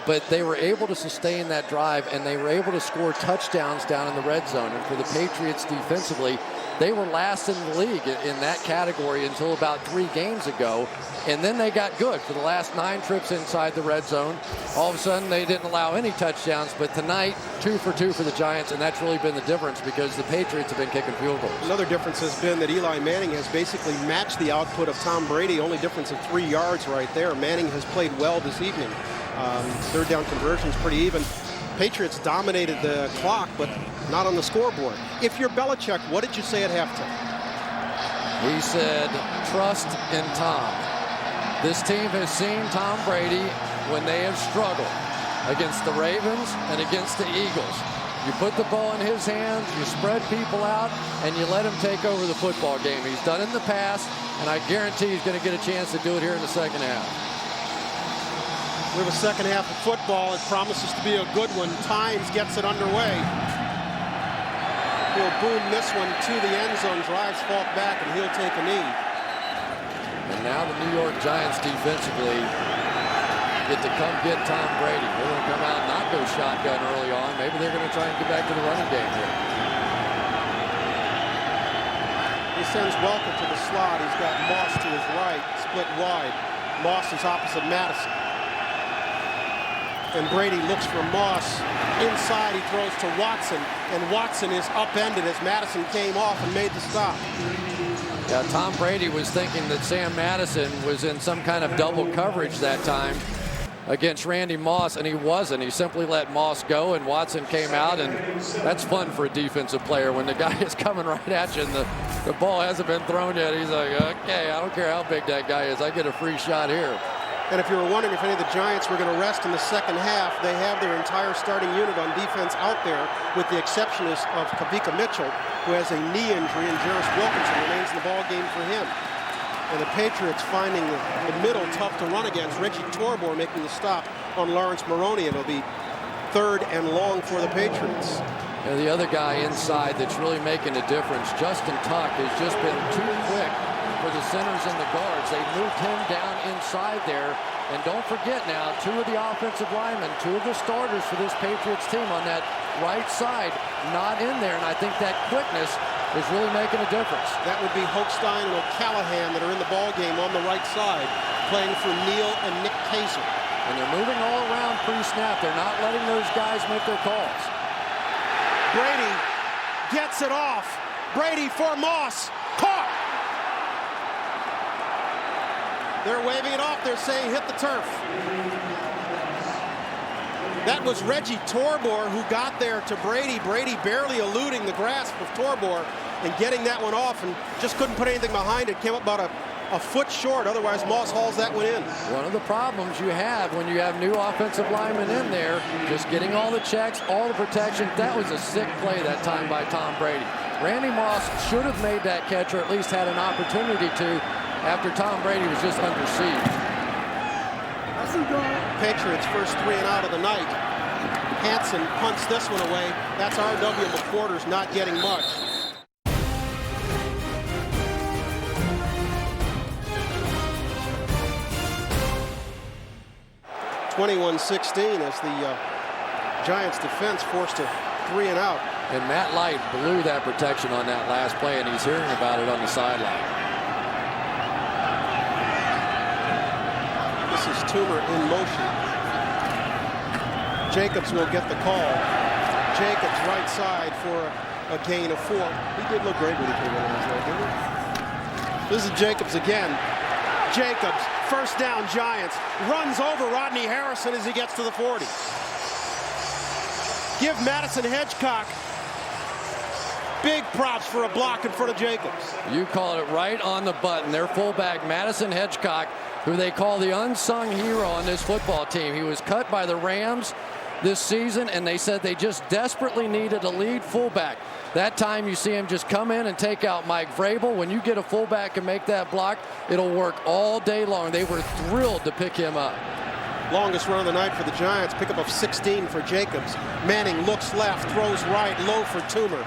but they were able to sustain that drive, and they were able to score touchdowns down in the red zone. And for the Patriots defensively, They were last in the league in that category until about 3 games ago. And then they got good for the last 9 trips inside the red zone. All of a sudden, they didn't allow any touchdowns. But tonight, 2 for 2 for the Giants, and that's really been the difference because the Patriots have been kicking field goals. Another difference has been that Eli Manning has basically matched the output of Tom Brady. Only difference of 3 yards right there. Manning has played well this evening. Third down conversions pretty even. Patriots dominated the clock, but not on the scoreboard. If you're Belichick, what did you say at halftime? He said, trust in Tom. This team has seen Tom Brady when they have struggled against the Ravens and against the Eagles. You put the ball in his hands, you spread people out, and you let him take over the football game. He's done it in the past, and I guarantee he's going to get a chance to do it here in the second half. We have a second half of football. It promises to be a good one. Times gets it underway. He'll boom this one to the end zone. Drives Falk back, and he'll take a knee. And now the New York Giants defensively get to come get Tom Brady. They're going to come out and not go shotgun early on. Maybe they're going to try and get back to the running game here. He sends Welker to the slot. He's got Moss to his right, split wide. Moss is opposite Madison. And Brady looks for Moss. Inside, he throws to Watson, and Watson is upended as Madison came off and made the stop. Yeah, Tom Brady was thinking that Sam Madison was in some kind of double coverage that time against Randy Moss, and he wasn't. He simply let Moss go, and Watson came out, and that's fun for a defensive player when the guy is coming right at you and the ball hasn't been thrown yet. He's like, okay, I don't care how big that guy is. I get a free shot here. And if you were wondering if any of the Giants were going to rest in the second half, they have their entire starting unit on defense out there, with the exception of Kavika Mitchell, who has a knee injury, and Jarris Wilkinson remains in the ball game for him. And the Patriots finding the middle tough to run against. Reggie Torbor making the stop on Lawrence Maroney, and it'll be 3rd and long for the Patriots. And the other guy inside that's really making a difference, Justin Tuck, has just been too quick for the centers and the guards. They moved him down inside there. And don't forget now, 2 of the offensive linemen, 2 of the starters for this Patriots team on that right side, not in there. And I think that quickness is really making a difference. That would be Hochstein and O'Callahan that are in the ball game on the right side, playing for Neal and Nick Kaiser. And they're moving all around pre-snap. They're not letting those guys make their calls. Brady gets it off. Brady for Moss. Caught. They're waving it off. They're saying hit the turf. That was Reggie Torbor who got there to Brady. Brady barely eluding the grasp of Torbor and getting that one off, and just couldn't put anything behind it. Came up about a foot short. Otherwise, Moss hauls that one in. One of the problems you have when you have new offensive linemen in there, just getting all the checks, all the protection. That was a sick play that time by Tom Brady. Randy Moss should have made that catch, or at least had an opportunity to, after Tom Brady was just under siege. Patriots first 3 and out of the night. Hansen punts this one away. That's R.W. McQuarters not getting much. (21-16) as the Giants defense forced a 3 and out. And Matt Light blew that protection on that last play, and he's hearing about it on the sideline. This is Toomer in motion. Jacobs will get the call. Jacobs right side for a gain of 4. He did look great when he came in last night, didn't he? This is Jacobs again. Jacobs, first down Giants, runs over Rodney Harrison as he gets to the 40. Give Madison Hedgecock big props for a block in front of Jacobs. You called it right on the button. Their fullback, Madison Hedgecock, who they call the unsung hero on this football team. He was cut by the Rams this season, and they said they just desperately needed a lead fullback. That time you see him just come in and take out Mike Vrabel. When you get a fullback and make that block, it'll work all day long. They were thrilled to pick him up. Longest run of the night for the Giants. Pickup of 16 for Jacobs. Manning looks left, throws right, low for Toomer.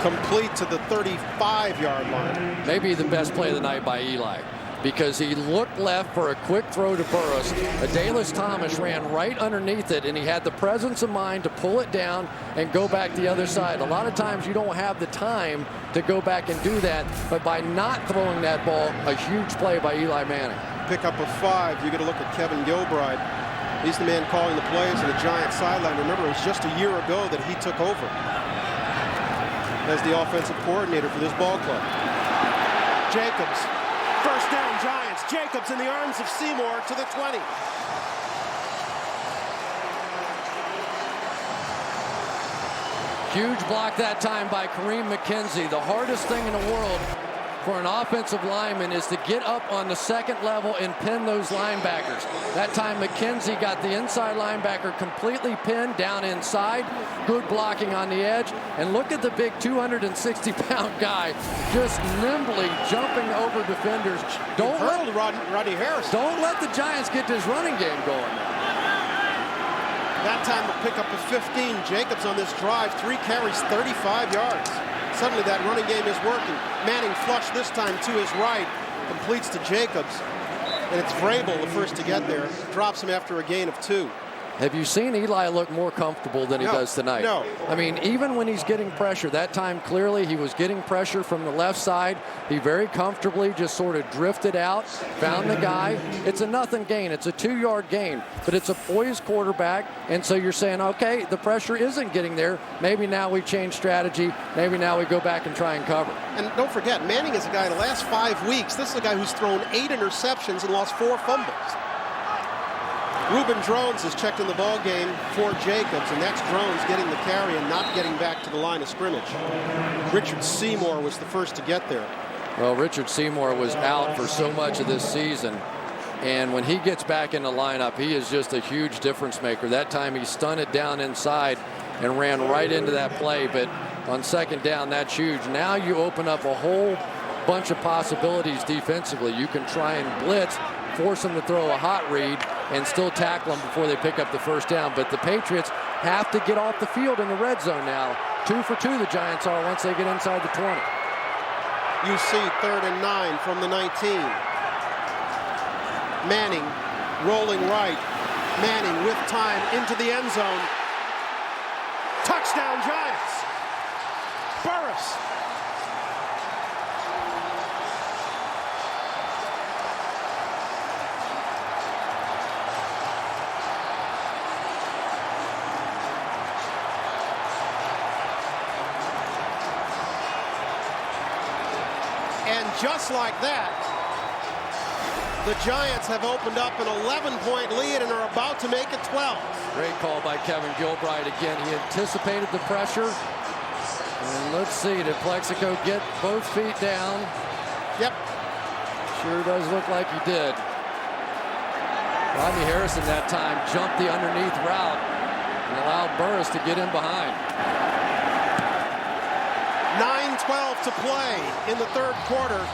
Complete to the 35-yard line. Maybe the best play of the night by Eli. because he looked left for a quick throw to Burris. Adalys Thomas ran right underneath it, and he had the presence of mind to pull it down and go back the other side. A lot of times you don't have the time to go back and do that, but by not throwing that ball, a huge play by Eli Manning. Pick up a 5. You get a look at Kevin Gilbride. He's the man calling the plays on the Giants sideline. Remember, it was just a year ago that he took over as the offensive coordinator for this ball club. Jacobs, first down Giants. Jacobs in the arms of Seymour to the 20. Huge block that time by Kareem McKenzie. The hardest thing in the world for an offensive lineman is to get up on the second level and pin those linebackers. That time McKenzie got the inside linebacker completely pinned down inside. Good blocking on the edge. And look at the big 260-pound guy just nimbly jumping over defenders. Don't hurled Rodney Harris. Don't let the Giants get this running game going. That time will pick up a 15. Jacobs on this drive, 3 carries, 35 yards. Suddenly that running game is working. Manning flush this time to his right. Completes to Jacobs. And it's Vrabel the first to get there. Drops him after a gain of 2. Have you seen Eli look more comfortable than he does tonight? No. I mean, even when he's getting pressure, that time clearly he was getting pressure from the left side. He very comfortably just sort of drifted out, found the guy. It's a nothing gain. It's a 2-yard gain, but it's a poised quarterback. And so you're saying, okay, the pressure isn't getting there. Maybe now we change strategy. Maybe now we go back and try and cover. And don't forget, Manning is a guy in the last 5 weeks. This is a guy who's thrown 8 interceptions and lost 4 fumbles. Reuben Drones has checked in the ball game for Jacobs, and that's Drones getting the carry and not getting back to the line of scrimmage. Richard Seymour was the first to get there. Well, Richard Seymour was out for so much of this season, and when he gets back in the lineup, he is just a huge difference maker. That time he stunted down inside and ran right into that play, but on second down, that's huge. Now you open up a whole bunch of possibilities defensively. You can try and blitz, force them to throw a hot read, and still tackle them before they pick up the first down. But the Patriots have to get off the field in the red zone now. 2 for 2 the Giants are once they get inside the 20. You see 3rd and 9 from the 19. Manning rolling right. Manning with time into the end zone. Touchdown Giants. Burris. And just like that, the Giants have opened up an 11-point lead and are about to make it 12. Great call by Kevin Gilbride again. He anticipated the pressure. And let's see, did Plexico get both feet down? Yep. Sure does look like he did. Rodney Harrison that time jumped the underneath route and allowed Burris to get in behind. 9:12 to play in the 3rd quarter.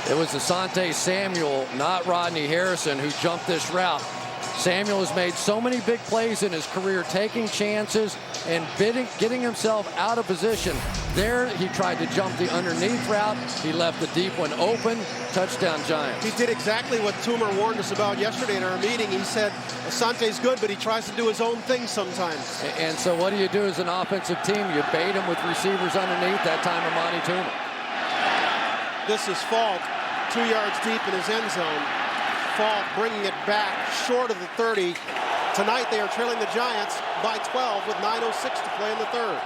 It was Asante Samuel, not Rodney Harrison, who jumped this route. Samuel has made so many big plays in his career, taking chances and getting himself out of position. There, he tried to jump the underneath route. He left the deep one open. Touchdown Giants. He did exactly what Toomer warned us about yesterday in our meeting. He said, Asante's good, but he tries to do his own thing sometimes. And so what do you do as an offensive team? You bait him with receivers underneath, that time Amani Toomer. This is Falk, 2 yards deep in his end zone. Falk bringing it back short of the 30. Tonight they are trailing the Giants by 12 with 9:06 to play in the 3rd.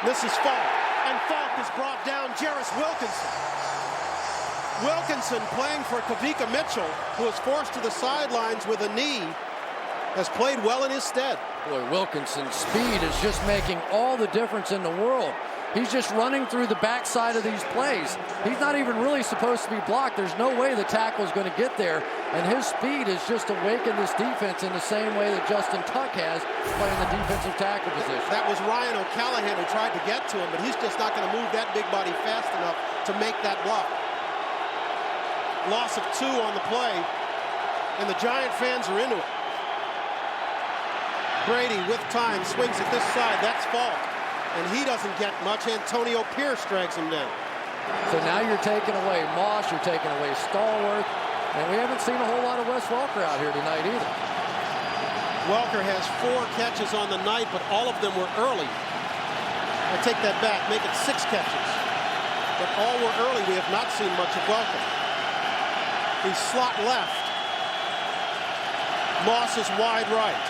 This is Falk, and Falk is brought down. Jarris Wilkinson. Wilkinson playing for Kavika Mitchell, who was forced to the sidelines with a knee, has played well in his stead. Boy, Wilkinson's speed is just making all the difference in the world. He's just running through the backside of these plays. He's not even really supposed to be blocked. There's no way the tackle's going to get there. And his speed has just awakened this defense in the same way that Justin Tuck has playing the defensive tackle position. That was Ryan O'Callahan who tried to get to him, but he's just not going to move that big body fast enough to make that block. Loss of 2 on the play, and the Giant fans are into it. Brady with time, swings at this side. That's Falk. And he doesn't get much. Antonio Pierce drags him down. So now you're taking away Moss, you're taking away Stallworth, and we haven't seen a whole lot of Wes Welker out here tonight either. Welker has 4 catches on the night, but all of them were early. I take that back, make it 6 catches. But all were early. We have not seen much of Welker. He's slot left. Moss is wide right.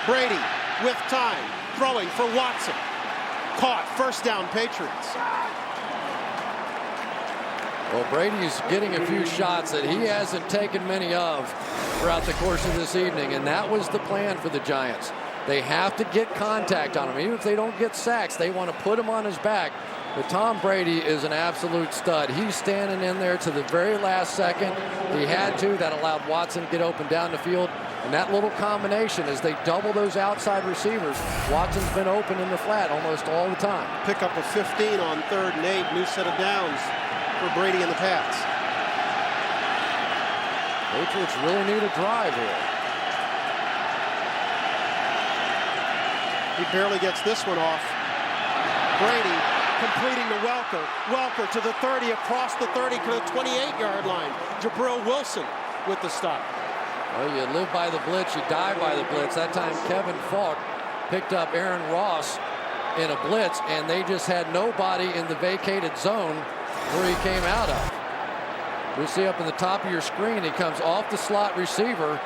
Brady with time, throwing for Watson. Caught, first down, Patriots. Well, Brady's getting a few shots that he hasn't taken many of throughout the course of this evening, and that was the plan for the Giants. They have to get contact on him. Even if they don't get sacks, they want to put him on his back. But Tom Brady is an absolute stud. He's standing in there to the very last second. He had to. That allowed Watson to get open down the field. And that little combination, as they double those outside receivers, Watson's been open in the flat almost all the time. Pickup of 15 on 3rd and 8. New set of downs for Brady and the Pats. Patriots really need a drive here. He barely gets this one off. Brady completing to Welker. Welker to the 30, across the 30 to the 28-yard line. Jabril Wilson with the stop. Well, you live by the blitz, you die by the blitz. That time Kevin Falk picked up Aaron Ross in a blitz, and they just had nobody in the vacated zone where he came out of. You see up in the top of your screen, he comes off the slot receiver,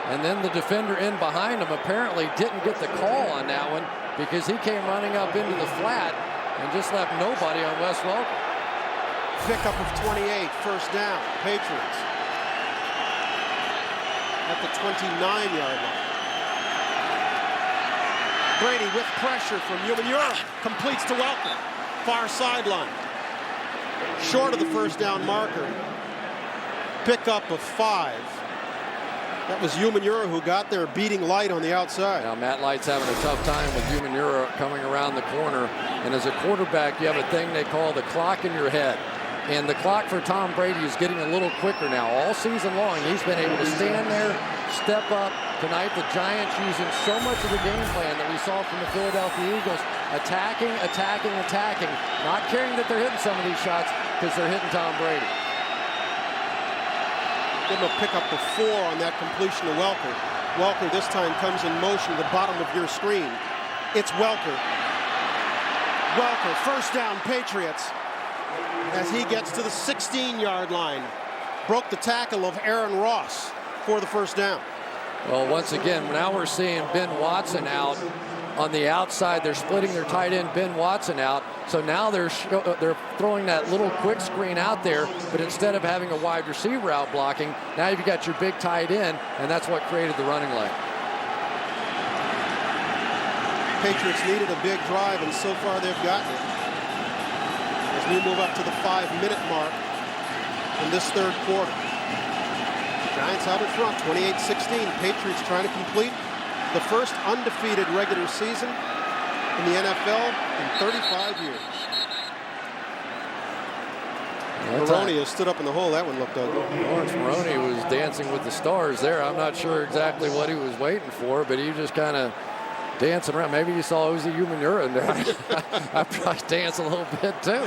and then the defender in behind him apparently didn't get the call on that one because he came running up into the flat and just left nobody on Wes Welker. Pickup of 28, first down, Patriots. At the 29-yard line. Brady with pressure from Umanura, completes to Welker. Far sideline. Short of the first down marker. Pickup of 5. That was Umanura who got there, beating Light on the outside. Now Matt Light's having a tough time with Umanura coming around the corner. And as a quarterback, you have a thing they call the clock in your head. And the clock for Tom Brady is getting a little quicker now. All season long, he's been able to stand there, step up. Tonight, the Giants using so much of the game plan that we saw from the Philadelphia Eagles. Attacking, attacking, attacking. Not caring that they're hitting some of these shots because they're hitting Tom Brady. Give him a pickup of 4 on that completion to Welker. Welker this time comes in motion at the bottom of your screen. It's Welker. Welker, first down, Patriots. As he gets to the 16-yard line. Broke the tackle of Aaron Ross for the first down. Well, once again, now we're seeing Ben Watson out on the outside. They're splitting their tight end Ben Watson out. So now they're throwing that little quick screen out there, but instead of having a wide receiver out blocking, now you've got your big tight end, and that's what created the running lane. Patriots needed a big drive, and so far they've gotten it. As we move up to the 5-minute mark in this 3rd quarter. Giants out in front, 28-16. Patriots trying to complete the first undefeated regular season in the NFL in 35 years. Maroney has stood up in the hole. That one looked ugly. Lawrence Maroney was dancing with the stars there. I'm not sure exactly what he was waiting for, but he just kind of dancing around. Maybe you saw Uzi Umanura in there. I'd probably dance a little bit too.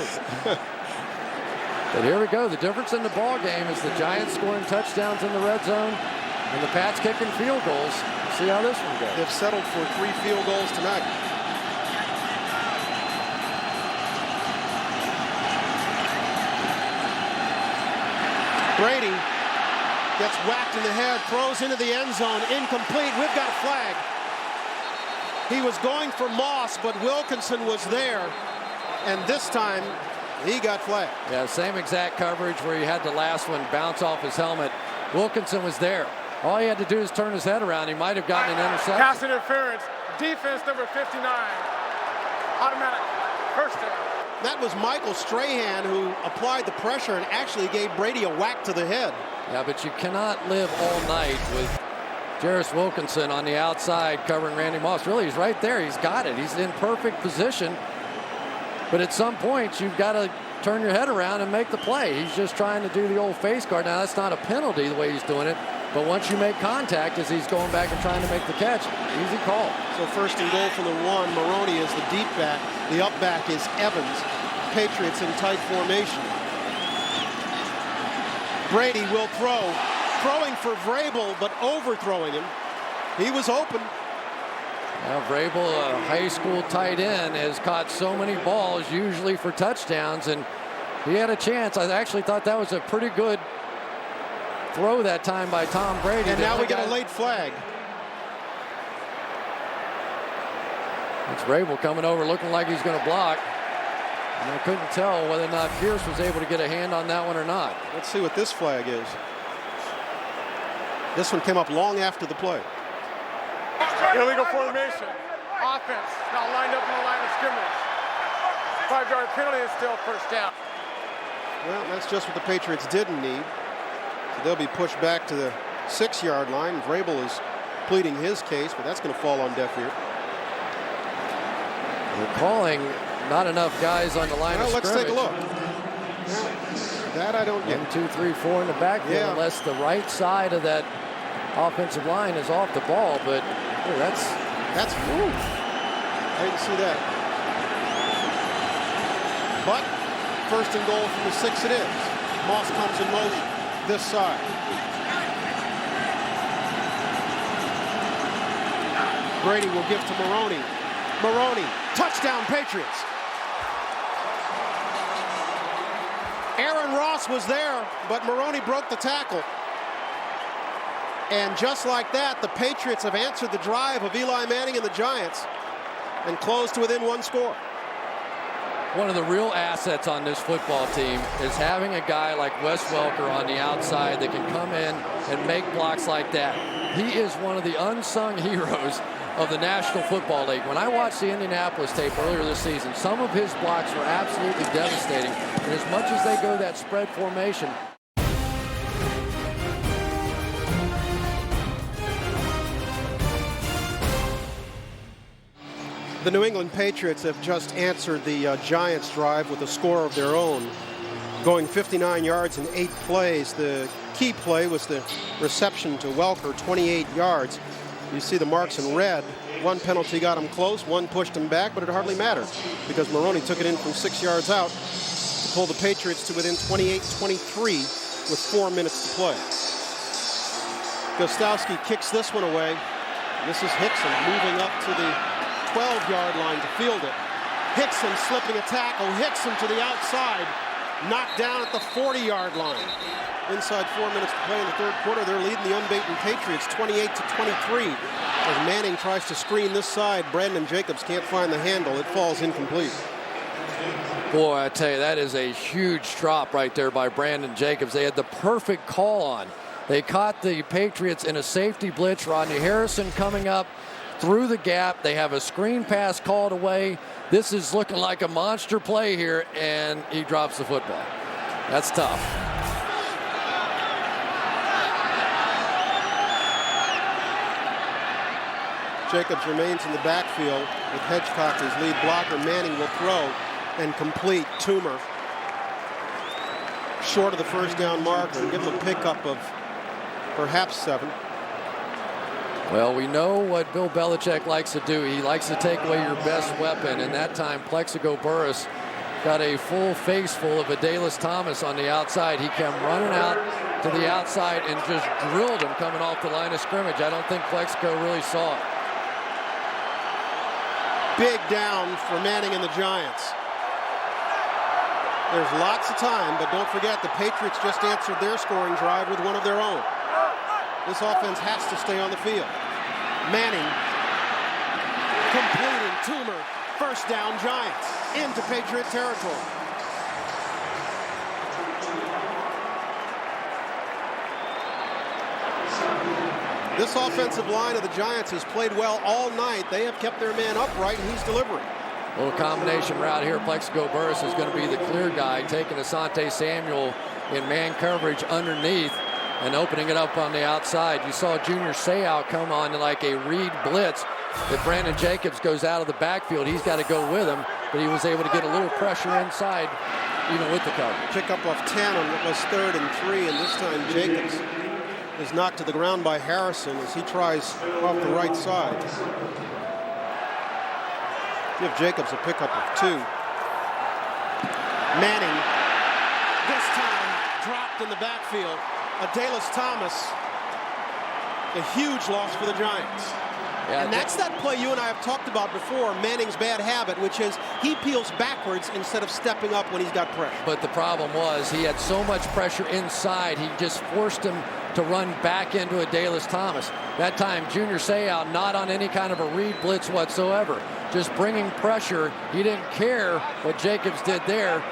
But here we go. The difference in the ball game is the Giants scoring touchdowns in the red zone and the Pats kicking field goals. We'll see how this one goes. They've settled for 3 field goals tonight. Brady gets whacked in the head, throws into the end zone, incomplete. We've got a flag. He was going for Moss, but Wilkinson was there, and this time he got flagged. Yeah, same exact coverage where he had the last one bounce off his helmet. Wilkinson was there. All he had to do is turn his head around. He might have gotten an interception. Pass interference. Defense number 59. Automatic first down. That was Michael Strahan who applied the pressure and actually gave Brady a whack to the head. Yeah, but you cannot live all night with Jarris Wilkinson on the outside covering Randy Moss. Really, he's right there. He's got it. He's in perfect position. But at some point, you've got to turn your head around and make the play. He's just trying to do the old face guard. Now, that's not a penalty the way he's doing it. But once you make contact, as he's going back and trying to make the catch, easy call. So first and goal from the 1. Maroney is the deep back. The up back is Evans. Patriots in tight formation. Brady will throw. Throwing for Vrabel, but overthrowing him. He was open. Now, Vrabel, a high school tight end, has caught so many balls, usually for touchdowns, and he had a chance. I actually thought that was a pretty good throw that time by Tom Brady. And now we get a late flag. It's Vrabel coming over looking like he's going to block. And I couldn't tell whether or not Pierce was able to get a hand on that one or not. Let's see what this flag is. This one came up long after the play. Illegal formation. Offense now lined up in the line of scrimmage. 5-yard penalty is still first down. Well, that's just what the Patriots didn't need. So they'll be pushed back to the 6-yard line. Vrabel is pleading his case, but that's going to fall on deaf ear. They're calling not enough guys on the line of scrimmage. Let's take a look. That I don't get. 1, 2, 3, 4 in the backfield, unless the right side of that offensive line is off the ball. But ooh, that's ooh, I didn't see that. But first and goal from the 6 it is. Moss comes in motion this side. Brady will give to Maroney. Maroney, touchdown Patriots. Aaron Ross was there, but Maroney broke the tackle. And just like that, the Patriots have answered the drive of Eli Manning and the Giants and closed to within 1 score. One of the real assets on this football team is having a guy like Wes Welker on the outside that can come in and make blocks like that. He is one of the unsung heroes of the National Football League. When I watched the Indianapolis tape earlier this season, some of his blocks were absolutely devastating. And as much as they go that spread formation, the New England Patriots have just answered the Giants drive with a score of their own, going 59 yards in 8 plays. The key play was the reception to Welker, 28 yards. You see the marks in red. 1 penalty got him close, 1 pushed him back, but it hardly mattered because Maroney took it in from 6 yards out to pull the Patriots to within 28-23 with 4 minutes to play. Gostowski kicks this one away. This is Hickson moving up to the 12-yard line to field it. Hickson slipping a tackle. Hickson to the outside, knocked down at the 40-yard line. Inside 4 minutes to play in the third quarter, they're leading the unbeaten Patriots 28-23. As Manning tries to screen this side, Brandon Jacobs can't find the handle. It falls incomplete. boy, I tell you, that is a huge drop right there by Brandon Jacobs. They had the perfect call on. They caught the Patriots in a safety blitz. Rodney Harrison coming up through the gap. They have a screen pass called away. This is looking like a monster play here, and he drops the football. That's tough. Jacobs remains in the backfield with Hedgecock as lead blocker. Manning will throw and complete. Toomer short of the first down marker and give him a pickup of perhaps 7. Well, we know what Bill Belichick likes to do. He likes to take away your best weapon, and that time Plexico Burress got a full face full of Adalys Thomas on the outside. He came running out to the outside and just drilled him coming off the line of scrimmage. I don't think Plexico really saw it. Big down for Manning and the Giants. There's lots of time, but don't forget the Patriots just answered their scoring drive with one of their own. This offense has to stay on the field. Manning completing. Toomer, first down Giants into Patriot territory. This offensive line of the Giants has played well all night. They have kept their man upright, and he's delivering. A little combination route here. Plexico Burress is going to be the clear guy, taking Asante Samuel in man coverage underneath and opening it up on the outside. You saw Junior Seau come on like a read blitz. If Brandon Jacobs goes out of the backfield, he's got to go with him, but he was able to get a little pressure inside even with the cover. Pick up off 10 on what was 3rd and 3, and this time Jacobs is knocked to the ground by Harrison as he tries off the right side. Give Jacobs a pickup of 2. Manning, this time dropped in the backfield. Adalis Thomas, a huge loss for the Giants. Yeah, and that's that play you and I have talked about before, Manning's bad habit, which is he peels backwards instead of stepping up when he's got pressure. But the problem was he had so much pressure inside, he just forced him to run back into Adalis Thomas. That time, Junior Seau not on any kind of a read blitz whatsoever. Just bringing pressure. He didn't care what Jacobs did there.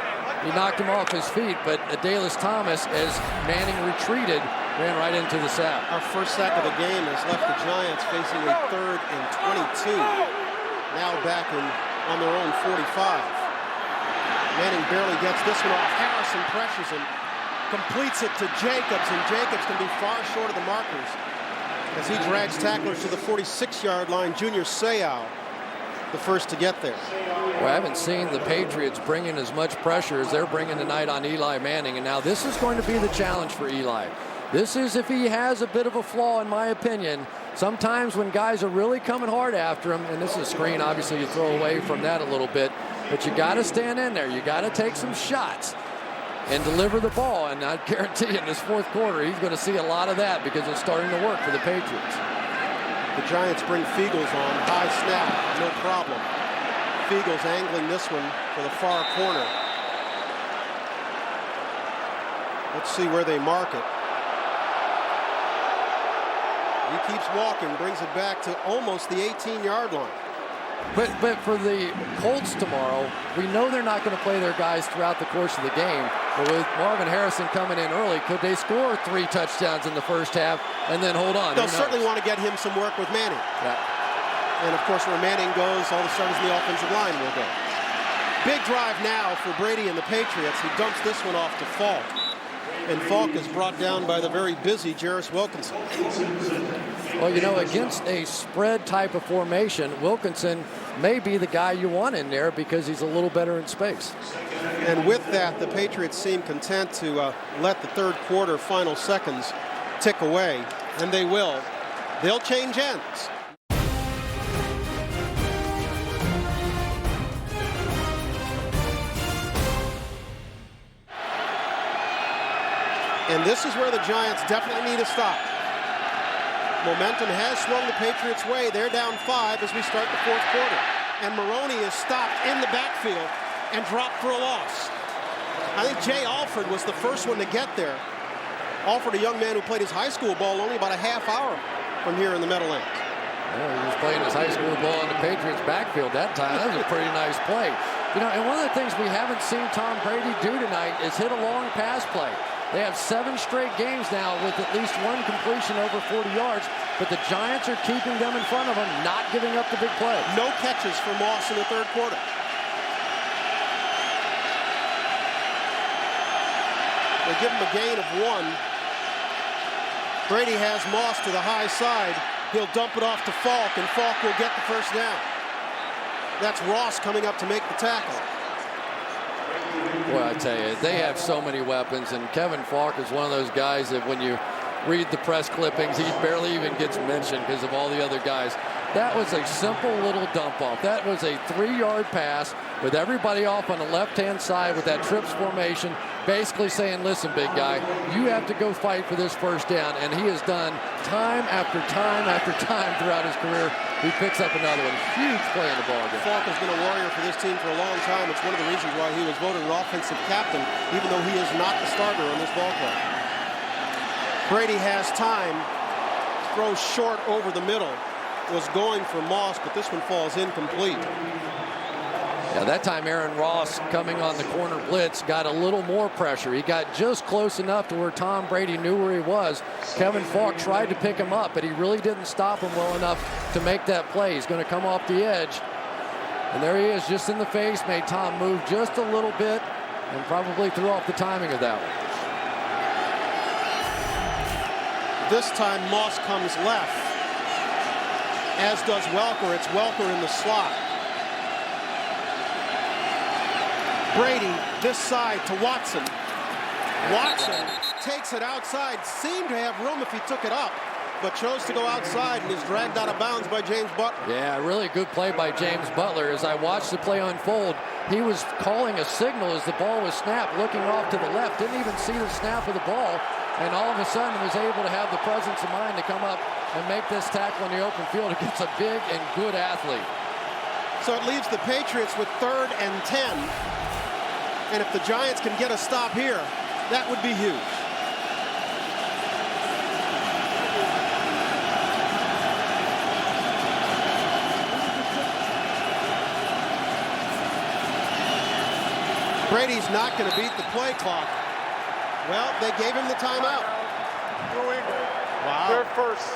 He knocked him off his feet, but Adalis Thomas, as Manning retreated, ran right into the sack. Our first sack of the game has left the Giants facing a 3rd and 22. Now back on their own 45. Manning barely gets this one off. Harrison pressures him, completes it to Jacobs, and Jacobs can be far short of the markers as he drags tacklers to the 46-yard line. Junior Seau, the first to get there. Well, I haven't seen the Patriots bring in as much pressure as they're bringing tonight on Eli Manning, and now this is going to be the challenge for Eli. This is if he has a bit of a flaw, in my opinion. Sometimes when guys are really coming hard after him, and this is a screen, obviously you throw away from that a little bit, but you got to stand in there. You got to take some shots and deliver the ball, and I guarantee you in this 4th quarter he's going to see a lot of that because it's starting to work for the Patriots. The Giants bring Fiegels on. High snap, no problem. Fiegels angling this one for the far corner. Let's see where they mark it. He keeps walking, brings it back to almost the 18-yard line. But for the Colts tomorrow, we know they're not going to play their guys throughout the course of the game. But with Marvin Harrison coming in early, could they score 3 touchdowns in the first half and then hold on? They'll certainly want to get him some work with Manning. Yeah. And, of course, where Manning goes, all the starters in the offensive line will go. Big drive now for Brady and the Patriots. He dumps this one off to Falk. And Falk is brought down by the very busy Jarris Wilkinson. Well, you know, against a spread type of formation, Wilkinson may be the guy you want in there because he's a little better in space. And with that, the Patriots seem content to let the 3rd quarter final seconds tick away, and they will. They'll change ends. And this is where the Giants definitely need to stop. Momentum has swung the Patriots' way. They're down 5 as we start the 4th quarter. And Maroney is stopped in the backfield and dropped for a loss. I think Jay Alford was the first one to get there. Alford, a young man who played his high school ball only about a half hour from here in the Meadowlands. Well, he was playing his high school ball in the Patriots' backfield that time. That was a pretty nice play. You know, and one of the things we haven't seen Tom Brady do tonight is hit a long pass play. They have 7 straight games now with at least 1 completion over 40 yards, but the Giants are keeping them in front of them, not giving up the big play. No catches for Moss in the 3rd quarter. They give him a gain of 1. Brady has Moss to the high side. He'll dump it off to Falk, and Falk will get the first down. That's Ross coming up to make the tackle. Boy, I tell you, they have so many weapons, and Kevin Falk is one of those guys that when you read the press clippings, he barely even gets mentioned because of all the other guys. That was a simple little dump off. That was a 3-yard pass with everybody off on the left-hand side with that trips formation, basically saying, listen, big guy, you have to go fight for this first down. And he has done time after time after time throughout his career. He picks up another one. Huge play in the ball game. Falk has been a warrior for this team for a long time. It's one of the reasons why he was voted an offensive captain, even though he is not the starter on this ball club. Brady has time, throws short over the middle. Was going for Moss, but this one falls incomplete. Yeah, that time Aaron Ross coming on the corner blitz got a little more pressure. He got just close enough to where Tom Brady knew where he was. Kevin Falk tried to pick him up, but he really didn't stop him well enough to make that play. He's going to come off the edge. And there he is, just in the face, made Tom move just a little bit and probably threw off the timing of that one. This time Moss comes left, as does Welker. It's Welker in the slot. Brady this side to Watson. Watson takes it outside. Seemed to have room if he took it up, but chose to go outside and is dragged out of bounds by James Butler. Yeah, really good play by James Butler. As I watched the play unfold, he was calling a signal as the ball was snapped, looking off to the left, didn't even see the snap of the ball, and all of a sudden was able to have the presence of mind to come up and make this tackle in the open field against a big and good athlete. So it leaves the Patriots with 3rd and 10. And if the Giants can get a stop here, that would be huge. Brady's not going to beat the play clock. Well, they gave him the timeout. Wow. They're first.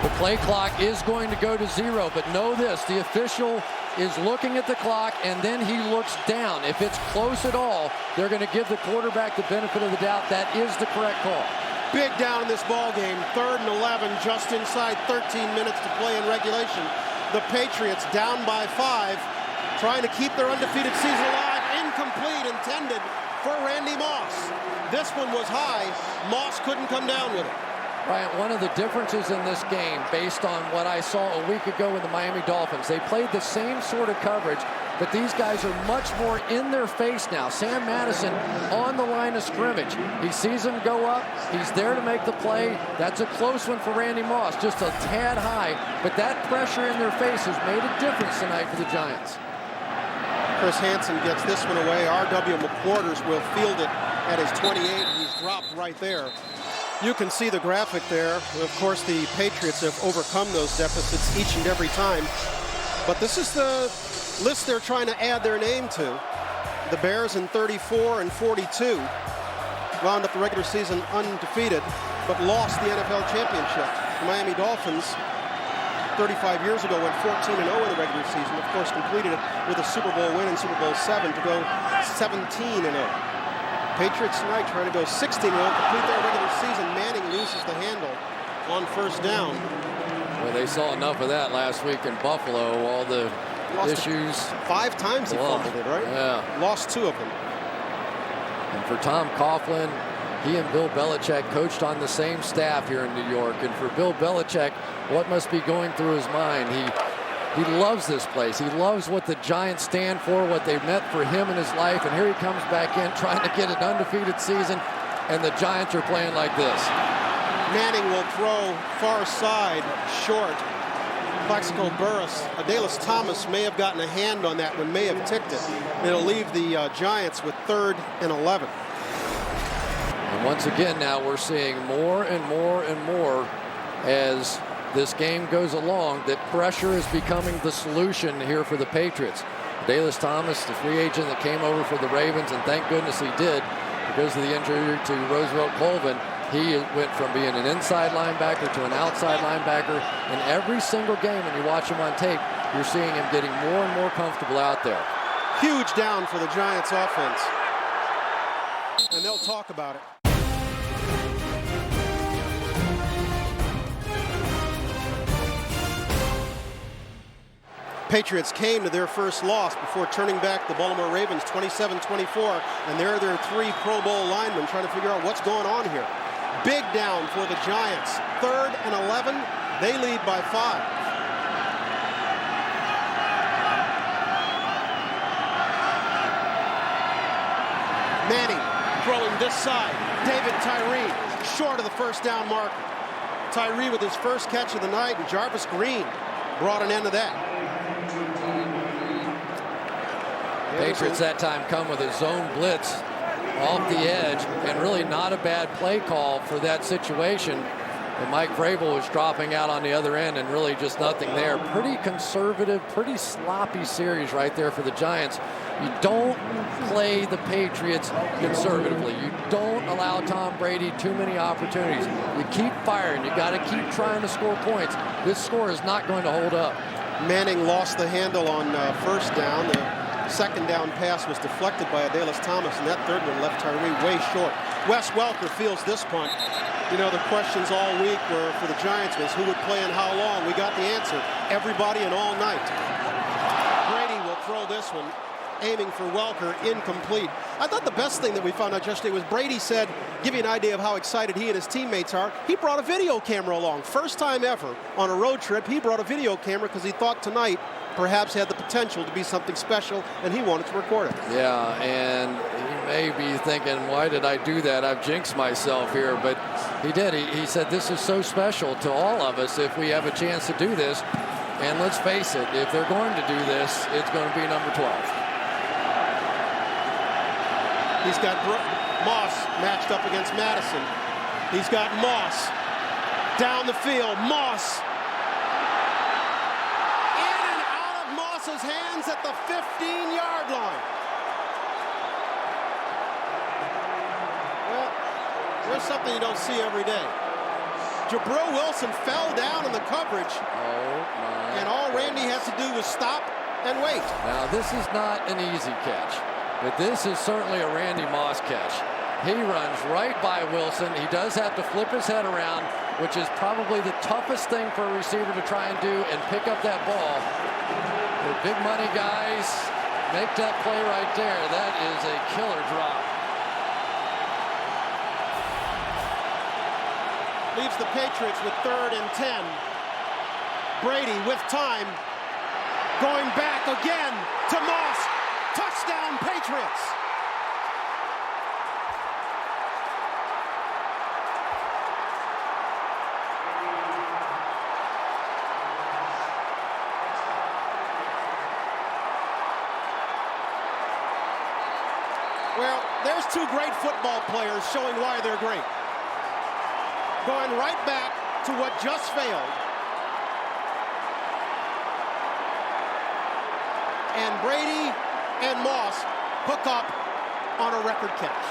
The play clock is going to go to 0, but know this, the official is looking at the clock and then he looks down. If it's close at all, they're going to give the quarterback the benefit of the doubt. That is the correct call. Big down in this ball game. 3rd and 11, just inside 13 minutes to play in regulation. The Patriots down by 5, trying to keep their undefeated season alive. Incomplete, intended for Randy Moss. This one was high. Moss couldn't come down with it. Ryan, one of the differences in this game, based on what I saw a week ago with the Miami Dolphins, they played the same sort of coverage, but these guys are much more in their face now. Sam Madison on the line of scrimmage. He sees him go up. He's there to make the play. That's a close one for Randy Moss, just a tad high, but that pressure in their face has made a difference tonight for the Giants. Chris Hansen gets this one away. R.W. McQuarters will field it at his 28. He's dropped right there. You can see the graphic there. Of course, the Patriots have overcome those deficits each and every time. But this is the list they're trying to add their name to. The Bears in 34 and 42 wound up the regular season undefeated, but lost the NFL championship. The Miami Dolphins, 35 years ago, went 14-0 in the regular season. Of course, completed it with a Super Bowl win in Super Bowl 7 to go 17-0. Patriots tonight trying to go 16-0, complete their regular season. Manning loses the handle on 1st down. Well, they saw enough of that last week in Buffalo, all the issues. 5 times he fumbled it, right? Yeah. Lost 2 of them. And for Tom Coughlin, he and Bill Belichick coached on the same staff here in New York. And for Bill Belichick, what must be going through his mind? He loves this place. He loves what the Giants stand for, what they've meant for him in his life. And here he comes back in trying to get an undefeated season, and the Giants are playing like this. Manning will throw far side, short. Plaxico Burress. Adalys Thomas may have gotten a hand on that one, may have ticked it. It'll leave the Giants with 3rd and 11. And once again now we're seeing more and more and more as this game goes along that pressure is becoming the solution here for the Patriots. Adalys Thomas, the free agent that came over for the Ravens, and thank goodness he did because of the injury to Roosevelt Colvin. He went from being an inside linebacker to an outside linebacker. In every single game, when you watch him on tape, you're seeing him getting more and more comfortable out there. Huge down for the Giants offense. And they'll talk about it. Patriots came to their first loss before turning back the Baltimore Ravens 27-24, and there are their 3 Pro Bowl linemen trying to figure out what's going on here. Big down for the Giants. 3rd and 11. They lead by 5. Manning throwing this side. David Tyree short of the 1st down marker. Tyree with his first catch of the night, and Jarvis Green brought an end to that. Patriots that time come with a zone blitz off the edge, and really not a bad play call for that situation. And Mike Vrabel was dropping out on the other end, and really just nothing there. Pretty conservative, pretty sloppy series right there for the Giants. You don't play the Patriots conservatively. You don't allow Tom Brady too many opportunities. You keep firing. You got to keep trying to score points. This score is not going to hold up. Manning lost the handle on 1st down. The 2nd down pass was deflected by Adalys Thomas, and that 3rd one left Tyree way short. Wes Welker fields this punt. You know, the questions all week were for the Giants was who would play and how long. We got the answer. Everybody and all night. Brady will throw this one, aiming for Welker, incomplete. I thought the best thing that we found out yesterday was Brady said, give you an idea of how excited he and his teammates are, he brought a video camera along. First time ever on a road trip, he brought a video camera because he thought tonight perhaps had the potential to be something special, and he wanted to record it. Yeah, and he may be thinking, why did I do that? I've jinxed myself here, but he did. He said this is so special to all of us if we have a chance to do this. And let's face it, if they're going to do this, it's going to be number 12. He's got Moss matched up against Madison. He's got Moss down the field. Moss in and out of Moss's hands at the 15-yard line. Well, there's something you don't see every day. Jabril Wilson fell down in the coverage. Oh, my. And all Randy had to do was stop and wait. Now, this is not an easy catch, but this is certainly a Randy Moss catch. He runs right by Wilson. He does have to flip his head around, which is probably the toughest thing for a receiver to try and do and pick up that ball. The big money guys make that play right there. That is a killer drop. Leaves the Patriots with 3rd and 10. Brady with time. Going back again to Moss. Touchdown, Patriots. Well, there's two great football players showing why they're great. Going right back to what just failed. And Brady and Moss hook up on a record catch.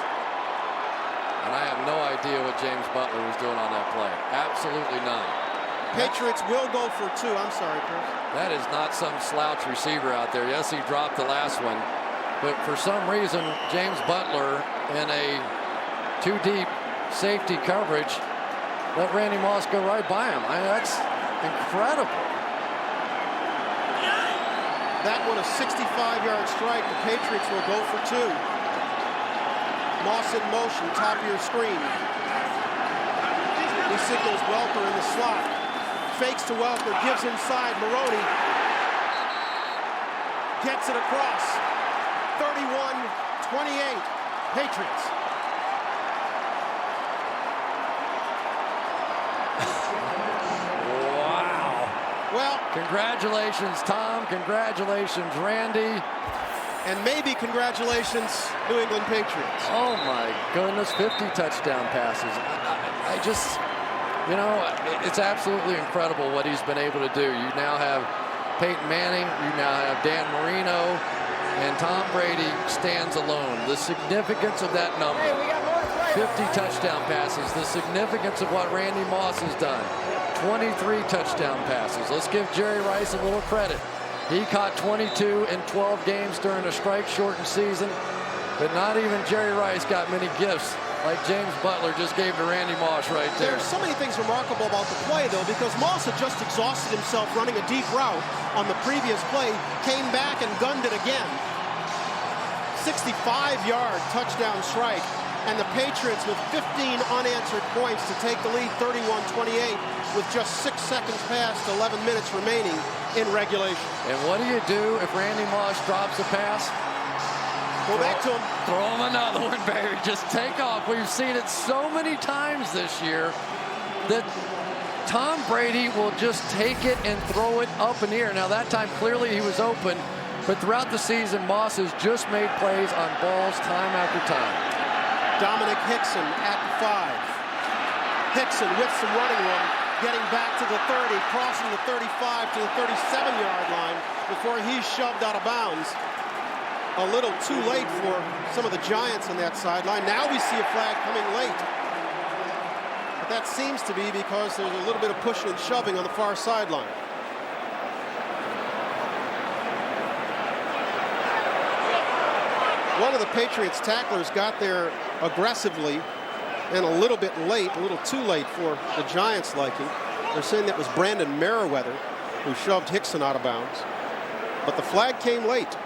And I have no idea what James Butler was doing on that play. Absolutely none. Patriots will go for 2. I'm sorry, Chris. That is not some slouch receiver out there. Yes, he dropped the last one. But for some reason, James Butler in a 2-deep safety coverage let Randy Moss go right by him. That's incredible. That one a 65-yard strike. The Patriots will go for 2. Moss in motion, top of your screen. He signals Welker in the slot. Fakes to Welker, gives inside. Maroney gets it across. 31-28, Patriots. Wow. Well, congratulations, Tom. Congratulations, Randy. And maybe congratulations, New England Patriots. Oh, my goodness. 50 touchdown passes. I just, you know, it's absolutely incredible what he's been able to do. You now have Peyton Manning. You now have Dan Marino. And Tom Brady stands alone. The significance of that number, 50 touchdown passes, the significance of what Randy Moss has done, 23 touchdown passes. Let's give Jerry Rice a little credit. He caught 22 in 12 games during a strike-shortened season, but not even Jerry Rice got many gifts like James Butler just gave to Randy Moss right there. There's so many things remarkable about the play, though, because Moss had just exhausted himself running a deep route on the previous play, came back and gunned it again. 65-yard touchdown strike, and the Patriots with 15 unanswered points to take the lead 31-28 with just 6 seconds past 11 minutes remaining in regulation. And what do you do if Randy Moss drops a pass? Go back to him. Throw him another one, baby. Just take off. We've seen it so many times this year that Tom Brady will just take it and throw it up in the air. Now, that time, clearly he was open, but throughout the season, Moss has just made plays on balls time after time. Dominic Hickson at the 5. Hickson with some running room, getting back to the 30, crossing the 35 to the 37-yard line before he's shoved out of bounds. A little too late for some of the Giants on that sideline. Now we see a flag coming late. But that seems to be because there's a little bit of pushing and shoving on the far sideline. One of the Patriots tacklers got there aggressively And a little bit late, a little too late for the Giants' liking. They're saying that was Brandon Merriweather who shoved Hickson out of bounds. But the flag came late.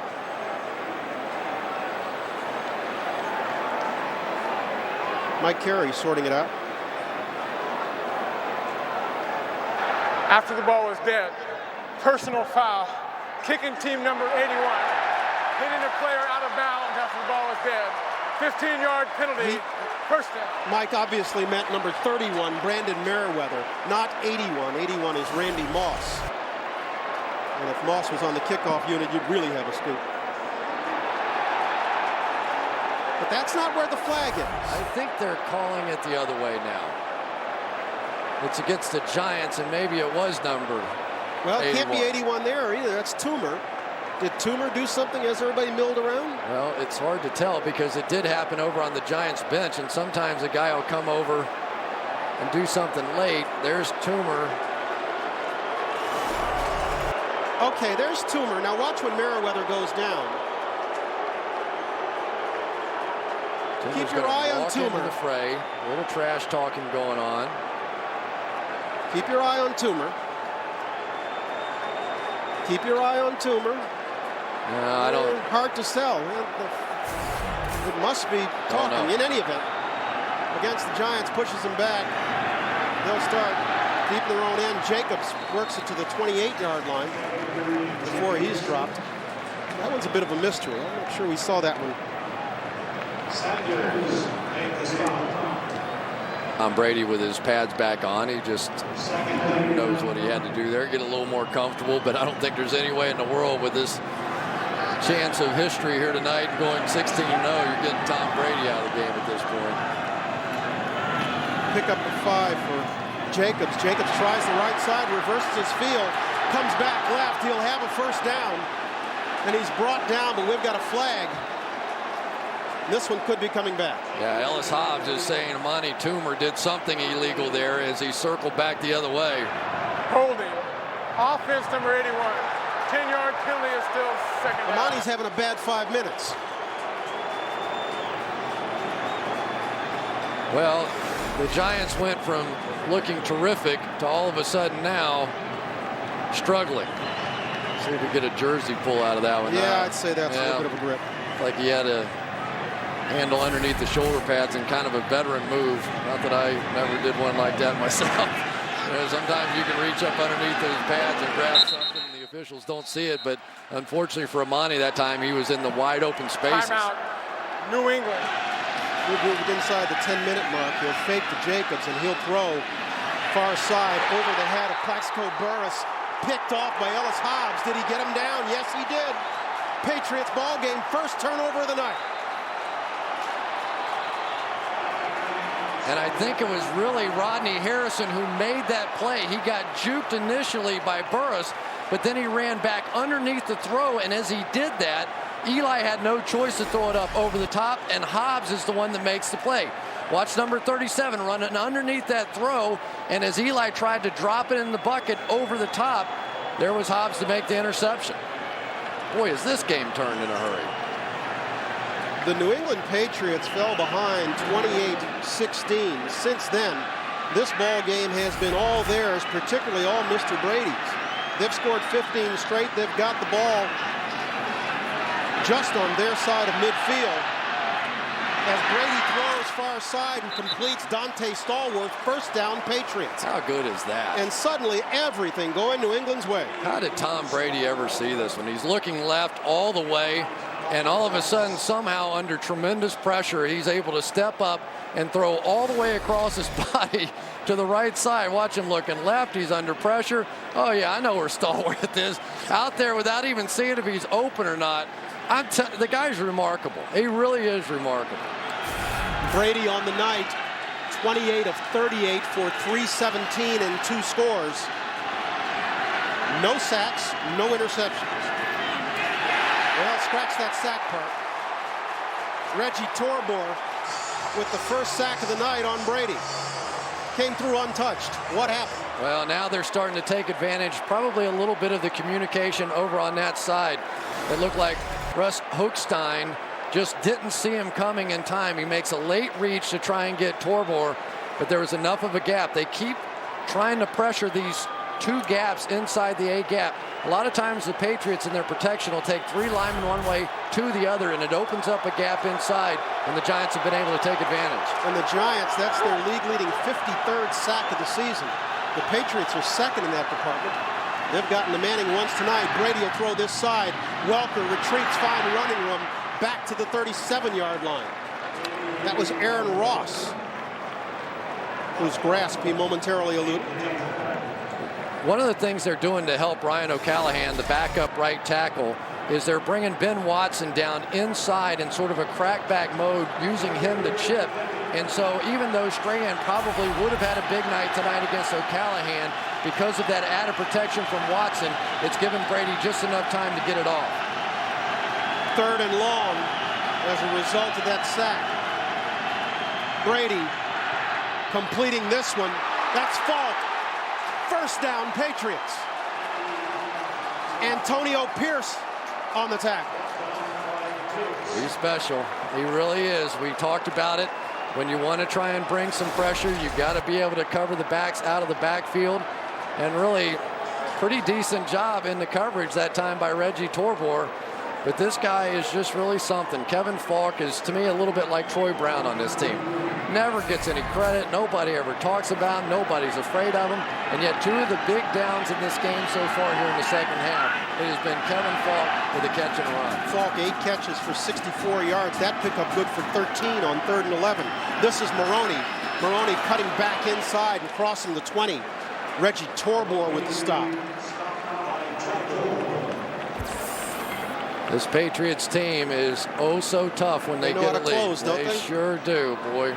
Mike Carey sorting it out. After the ball was dead, personal foul, kicking team number 81, hitting a player out of bounds after the ball was dead. 15-yard penalty, first down. Mike obviously meant number 31, Brandon Merriweather, not 81. 81 is Randy Moss. And if Moss was on the kickoff unit, you'd really have a scoop. But that's not where the flag is. I think they're calling it the other way now. It's against the Giants, and maybe it was number Well, it 81. can't be 81 there either. That's Toomer. Did Toomer do something as everybody milled around? Well, it's hard to tell because it did happen over on the Giants bench, and sometimes a guy will come over and do something late. There's Toomer. Okay, there's Toomer. Now watch when Merriweather goes down. Keep your eye on Toomer. Toomer. The fray. A little trash talking going on. Keep your eye on Toomer. Keep your eye on Toomer. No, I don't. Hard to tell. It must be talking in any event. Against the Giants, pushes them back. They'll start keeping their own end. Jacobs works it to the 28-yard line before he's dropped. That one's a bit of a mystery. I'm not sure we saw that one. Tom Brady with his pads back on. He just knows what he had to do there. Get a little more comfortable, but I don't think there's any way in the world with this chance of history here tonight going 16-0. You're getting Tom Brady out of the game at this point. Pick up the 5 for Jacobs. Jacobs tries the right side, reverses his field, comes back left. He'll have a first down, and he's brought down, but we've got a flag. This one could be coming back. Yeah, Ellis Hobbs is saying Amani Toomer did something illegal there as he circled back the other way. Holding. Offense number 81. 10-yard penalty is still second down. Amani's having a bad 5 minutes. Well, the Giants went from looking terrific to all of a sudden now struggling. See if we get a jersey pull out of that one. Yeah, I'd say that's a little bit of a grip. Like he had a handle underneath the shoulder pads and kind of a veteran move. Not that I never did one like that myself. Sometimes you can reach up underneath those pads and grab something and the officials don't see it, but unfortunately for Amani that time he was in the wide open spaces. Timeout, New England. We've moved inside the 10-minute mark. He'll fake to Jacobs and he'll throw far side over the head of Plaxico Burress. Picked off by Ellis Hobbs. Did he get him down? Yes, he did. Patriots ball game, first turnover of the night. And I think it was really Rodney Harrison who made that play. He got juked initially by Burress, but then he ran back underneath the throw, and as he did that, Eli had no choice to throw it up over the top, and Hobbs is the one that makes the play. Watch number 37 running underneath that throw, and as Eli tried to drop it in the bucket over the top, there was Hobbs to make the interception. Boy, is this game turned in a hurry. The New England Patriots fell behind 28-16. Since then, this ball game has been all theirs, particularly all Mr. Brady's. They've scored 15 straight. They've got the ball just on their side of midfield. As Brady throws far side and completes Dante Stallworth, first down Patriots. How good is that? And suddenly everything going New England's way. How did Tom Brady ever see this one? He's looking left all the way, and all of a sudden, somehow under tremendous pressure, he's able to step up and throw all the way across his body to the right side. Watch him looking left. He's under pressure. Oh, yeah, I know where Stallworth is. Out there without even seeing if he's open or not. The guy's remarkable. He really is remarkable. Brady on the night, 28 of 38 for 317 and 2 scores. No sacks, no interceptions. Well, scratch that sack part. Reggie Torbor with the first sack of the night on Brady. Came through untouched. What happened? Well, now they're starting to take advantage, probably a little bit of the communication over on that side. It looked like Russ Hochstein just didn't see him coming in time. He makes a late reach to try and get Torbor, but there was enough of a gap. They keep trying to pressure these two gaps inside the A gap. A lot of times the Patriots in their protection will take three linemen one way, two the other, and it opens up a gap inside, and the Giants have been able to take advantage. And the Giants, that's their league-leading 53rd sack of the season. The Patriots are second in that department. They've gotten the Manning once tonight. Brady will throw this side. Welker retreats, fine running room, back to the 37-yard line. That was Aaron Ross, whose grasp he momentarily eluded. One of the things they're doing to help Ryan O'Callahan, the backup right tackle, is they're bringing Ben Watson down inside in sort of a crackback mode, using him to chip. And so even though Strahan probably would have had a big night tonight against O'Callahan, because of that added protection from Watson, it's given Brady just enough time to get it off. 3rd and long as a result of that sack. Brady completing this one. That's Falk. First down, Patriots. Antonio Pierce on the tackle. He's special. He really is. We talked about it. When you want to try and bring some pressure, you've got to be able to cover the backs out of the backfield. And really, pretty decent job in the coverage that time by Reggie Torbor. But this guy is just really something. Kevin Falk is, to me, a little bit like Troy Brown on this team. Never gets any credit. Nobody ever talks about him. Nobody's afraid of him. And yet, two of the big downs in this game so far here in the second half, it has been Kevin Falk with a catch and a run. Falk, 8 catches for 64 yards. That pickup good for 13 on 3rd and 11. This is Maroney. Maroney cutting back inside and crossing the 20. Reggie Torbor with the stop. This Patriots team is oh so tough when they know get how a to lead. close, don't they? Sure do, boy.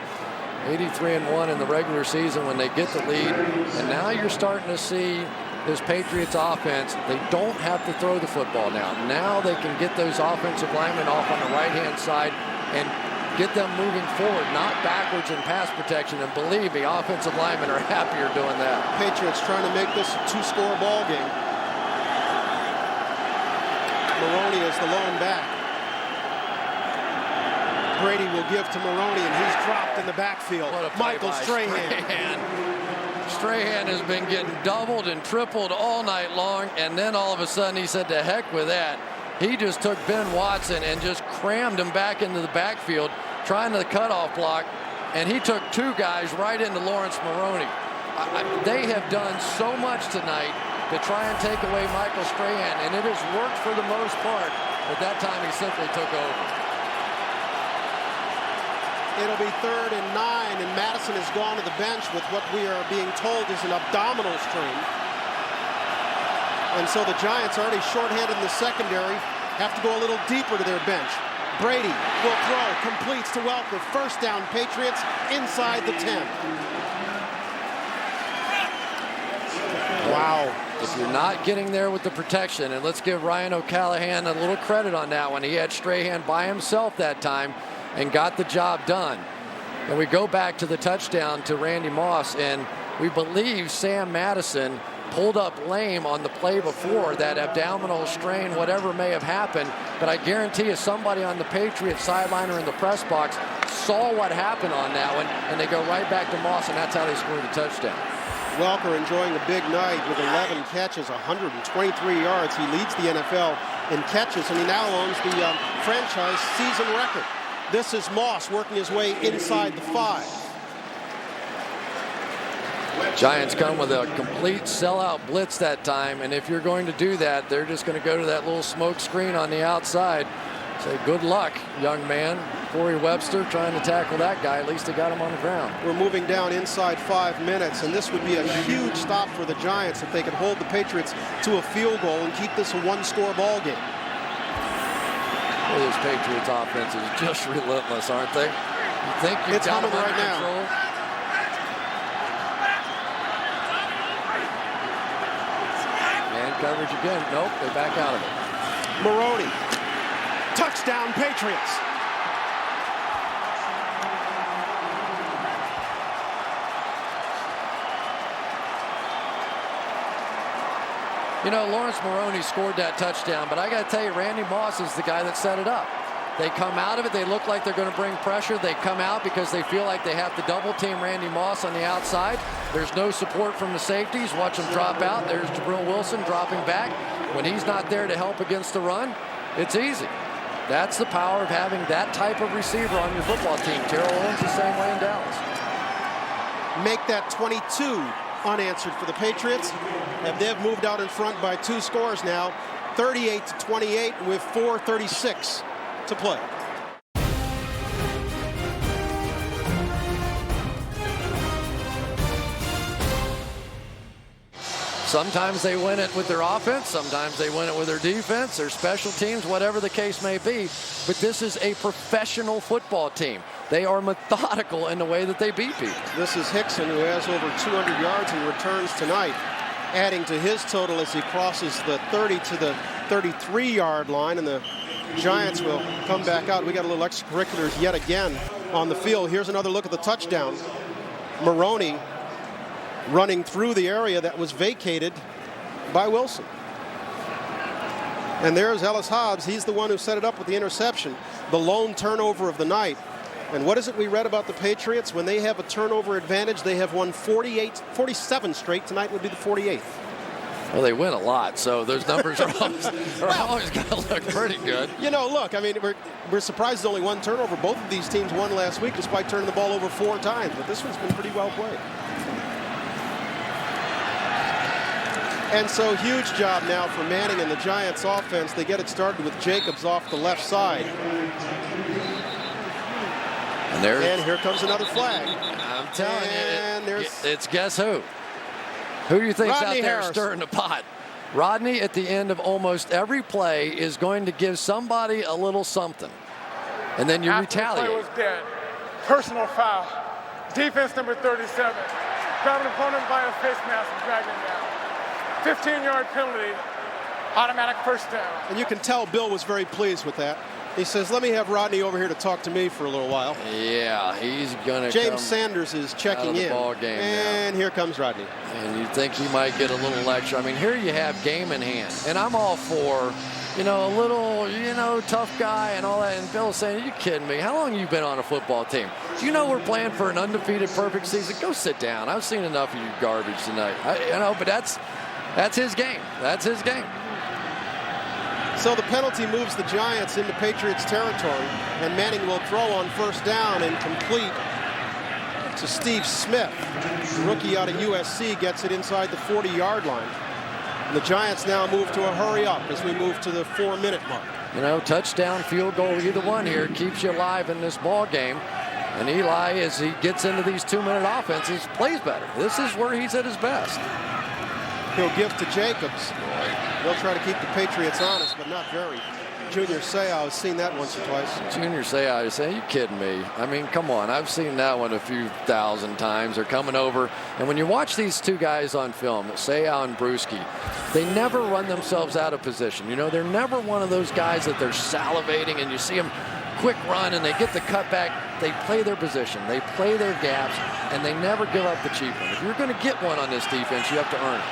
83-1 in the regular season when they get the lead. And now you're starting to see this Patriots offense. They don't have to throw the football now. Now they can get those offensive linemen off on the right-hand side and get them moving forward, not backwards in pass protection. And believe me, offensive linemen are happier doing that. Patriots trying to make this a 2-score ball game. Maroney is the lone back. Brady will give to Maroney, and he's dropped in the backfield. Michael Strahan. Strahan has been getting doubled and tripled all night long, and then all of a sudden he said, to heck with that. He just took Ben Watson and just crammed him back into the backfield, trying to cutoff block, and he took two guys right into Lawrence Maroney. They have done so much tonight to try and take away Michael Strahan, and it has worked for the most part, but that time he simply took over. It'll be 3rd and 9, and Madison has gone to the bench with what we are being told is an abdominal strain. And so the Giants, already shorthanded in the secondary, have to go a little deeper to their bench. Brady will throw, completes to Welker. First down, Patriots inside the 10. Wow. If you're not getting there with the protection, and let's give Ryan O'Callahan a little credit on that one. He had Strahan by himself that time and got the job done. And we go back to the touchdown to Randy Moss, and we believe Sam Madison pulled up lame on the play before, that abdominal strain, whatever may have happened. But I guarantee you somebody on the Patriots sideline or in the press box saw what happened on that one, and they go right back to Moss, and that's how they scored the touchdown. Welker enjoying a big night with 11 catches, 123 yards. He leads the NFL in catches, and he now owns the franchise season record. This is Moss working his way inside the 5. Giants come with a complete sellout blitz that time, and if you're going to do that, they're just going to go to that little smoke screen on the outside. Say good luck, young man. Corey Webster trying to tackle that guy. At least he got him on the ground. We're moving down inside 5 minutes, and this would be a huge stop for the Giants if they could hold the Patriots to a field goal and keep this a 1-score ball game. Well, this Patriots offense is just relentless, aren't they? You think you've got them under control? Man coverage again. Nope, they're back out of it. Maroney. Touchdown, Patriots. You know, Lawrence Maroney scored that touchdown, but I got to tell you, Randy Moss is the guy that set it up. They come out of it. They look like they're going to bring pressure. They come out because they feel like they have to double team Randy Moss on the outside. There's no support from the safeties. Watch them drop out. There's Jabril Wilson dropping back. When he's not there to help against the run, it's easy. That's the power of having that type of receiver on your football team. Terrell Owens the same way in Dallas. Make that 22 unanswered for the Patriots. And they've moved out in front by 2 scores now, 38-28 with 4:36 to play. Sometimes they win it with their offense. Sometimes they win it with their defense, their special teams, whatever the case may be. But this is a professional football team. They are methodical in the way that they beat people. This is Hickson, who has over 200 yards in returns tonight, adding to his total as he crosses the 30 to the 33-yard line, and the Giants will come back out. We got a little extracurriculars yet again on the field. Here's another look at the touchdown. Maroney running through the area that was vacated by Wilson. And there's Ellis Hobbs. He's the one who set it up with the interception, the lone turnover of the night. And what is it we read about the Patriots? When they have a turnover advantage, they have won 47 straight. Tonight would be the 48th. Well, they win a lot, so those numbers are always going to look pretty good. You know, look, I mean, we're surprised there's only one turnover. Both of these teams won last week despite turning the ball over 4 times, but this one's been pretty well played. And so huge job now for Manning and the Giants offense. They get it started with Jacobs off the left side. And here comes another flag. I'm telling you, it's guess who? Who do you think's out there stirring the pot? Rodney at the end of almost every play is going to give somebody a little something. And then you retaliate. The play was dead. Personal foul. Defense number 37. Grab an opponent by a face mask and drag him down. 15-yard penalty. Automatic first down. And you can tell Bill was very pleased with that. He says, let me have Rodney over here to talk to me for a little while. Yeah, he's going to James Sanders is checking in. Ball game and now. Here comes Rodney. And you think he might get a little lecture. I mean, here you have game in hand. And I'm all for, a little, tough guy and all that. And Bill's saying, are you kidding me? How long have you been on a football team? Do you know we're playing for an undefeated perfect season? Go sit down. I've seen enough of you garbage tonight. But that's his game. That's his game. So the penalty moves the Giants into Patriots territory, and Manning will throw on first down and complete to Steve Smith. The rookie out of USC gets it inside the 40-yard line. And the Giants now move to a hurry up as we move to the 4-minute mark. Touchdown, field goal, either one here keeps you alive in this ball game. And Eli, as he gets into these 2-minute offenses, plays better. This is where he's at his best. He'll give to Jacobs. They'll try to keep the Patriots honest, but not very. Junior Seau has seen that once or twice. Junior Seau is saying, are you kidding me? I mean, come on. I've seen that one a few thousand times. They're coming over. And when you watch these two guys on film, Seau and Brewski, they never run themselves out of position. They're never one of those guys that they're salivating and you see them quick run and they get the cutback. They play their position. They play their gaps, and they never give up the cheap one. If you're going to get one on this defense, you have to earn it.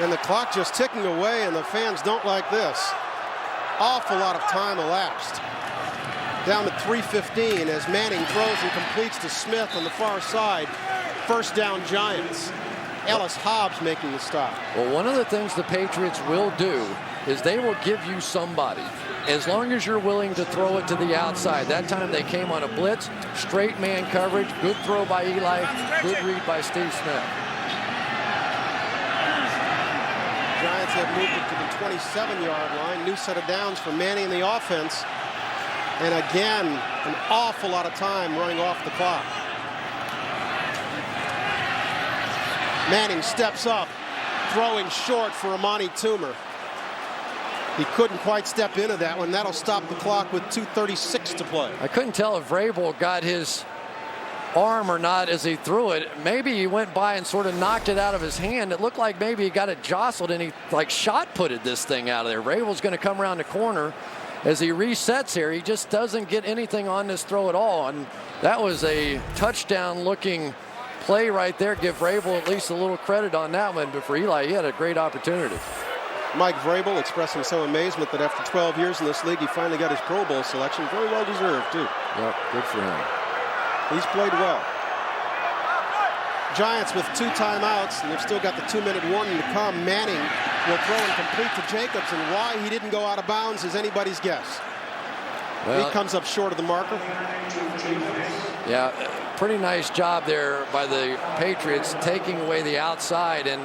And the clock just ticking away, and the fans don't like this. Awful lot of time elapsed. Down to 3:15 as Manning throws and completes to Smith on the far side. First down Giants. Ellis Hobbs making the stop. Well, one of the things the Patriots will do is they will give you somebody as long as you're willing to throw it to the outside. That time they came on a blitz, straight man coverage, good throw by Eli, good read by Steve Smith. Giants have moved it to the 27-yard line. New set of downs for Manning in the offense. And again, an awful lot of time running off the clock. Manning steps up, throwing short for Amani Toomer. He couldn't quite step into that one. That'll stop the clock with 2:36 to play. I couldn't tell if Vrabel got his arm or not as he threw it. Maybe he went by and sort of knocked it out of his hand. It looked like maybe he got it jostled and he shot putted this thing out of there. Vrabel's going to come around the corner as he resets here. He just doesn't get anything on this throw at all. And that was a touchdown looking play right there. Give Vrabel at least a little credit on that one. But for Eli, he had a great opportunity. Mike Vrabel expressing some amazement that after 12 years in this league, he finally got his Pro Bowl selection. Very well deserved, too. Yep, good for him. He's played well. Giants with 2 timeouts, and they've still got the 2-minute warning to come. Manning will throw and complete to Jacobs, and why he didn't go out of bounds is anybody's guess. Well, he comes up short of the marker. Yeah, pretty nice job there by the Patriots taking away the outside, and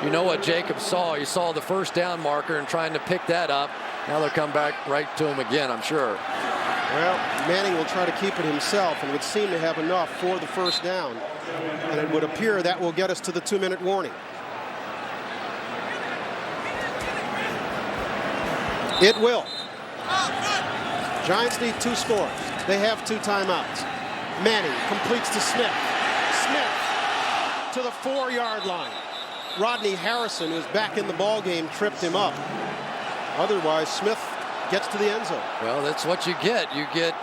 you know what Jacobs saw. He saw the first down marker and trying to pick that up. Now they'll come back right to him again, I'm sure. Well, Manning will try to keep it himself and would seem to have enough for the first down. And it would appear that will get us to the 2-minute warning. It will. Giants need 2 scores. They have 2 timeouts. Manning completes to Smith. Smith to the 4-yard line. Rodney Harrison, who's back in the ball game, tripped him up. Otherwise, Smith gets to the end zone. Well, that's what you get. You get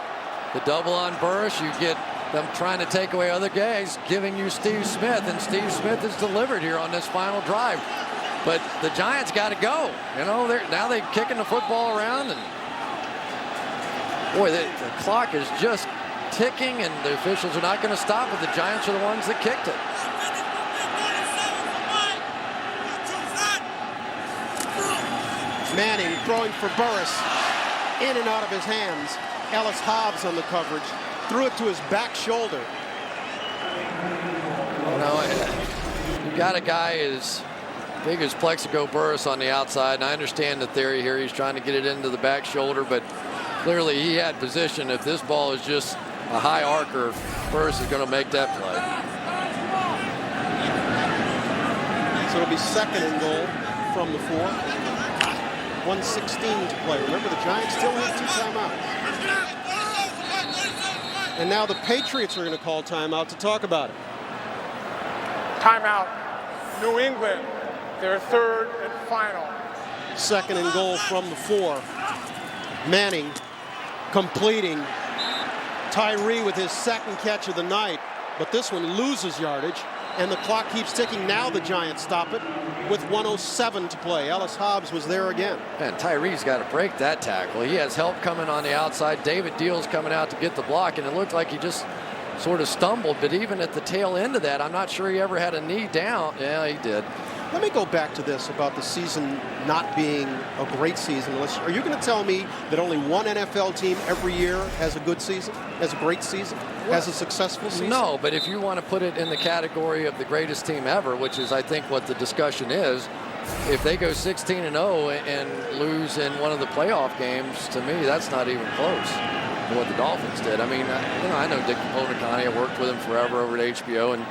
the double on Burris. You get them trying to take away other guys, giving you Steve Smith, and Steve Smith is delivered here on this final drive. But the Giants got to go. You know, now they're kicking the football around, and boy, the clock is just ticking, and the officials are not going to stop it. The Giants are the ones that kicked it. Manning throwing for Burris, in and out of his hands. Ellis Hobbs on the coverage, threw it to his back shoulder. You know, you got a guy as big as Plexico Burris on the outside, and I understand the theory here. He's trying to get it into the back shoulder, but clearly he had position. If this ball is just a high arcer, Burris is going to make that play. So it'll be 2nd and goal from the 4. 1:16 to play. Remember, the Giants still have 2 timeouts. And now the Patriots are going to call timeout to talk about it. Timeout. New England, their 3rd and final. 2nd and goal from the 4. Manning completing. Tyree with his 2nd catch of the night, but this one loses yardage, and the clock keeps ticking. Now the Giants stop it with 1:07 to play. Ellis Hobbs was there again. And Tyree's got to break that tackle. He has help coming on the outside. David Deal's coming out to get the block, and it looked like he just sort of stumbled, but even at the tail end of that, I'm not sure he ever had a knee down. Yeah, he did. Let me go back to this about the season not being a great season. Are you going to tell me that only one NFL team every year has a good season, has a great season, has a successful season? No, but if you want to put it in the category of the greatest team ever, which is I think what the discussion is, if they go 16-0 and lose in one of the playoff games, to me, that's not even close to what the Dolphins did. I mean, I know Dick Onikani. I worked with him forever over at HBO, and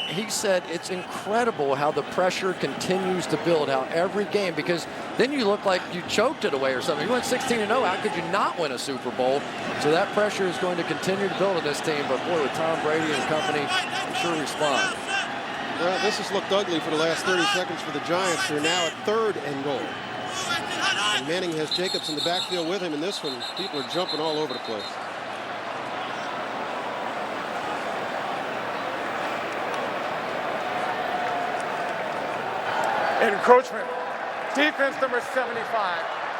he said it's incredible how the pressure continues to build, how every game, because then you look like you choked it away or something. You went 16-0, how could you not win a Super Bowl? So that pressure is going to continue to build in this team, but boy, with Tom Brady and company, sure respond. Well, this has looked ugly for the last 30 seconds for the Giants. They're now at 3rd and goal. And Manning has Jacobs in the backfield with him. In this one, people are jumping all over the place. Encroachment. Defense number 75.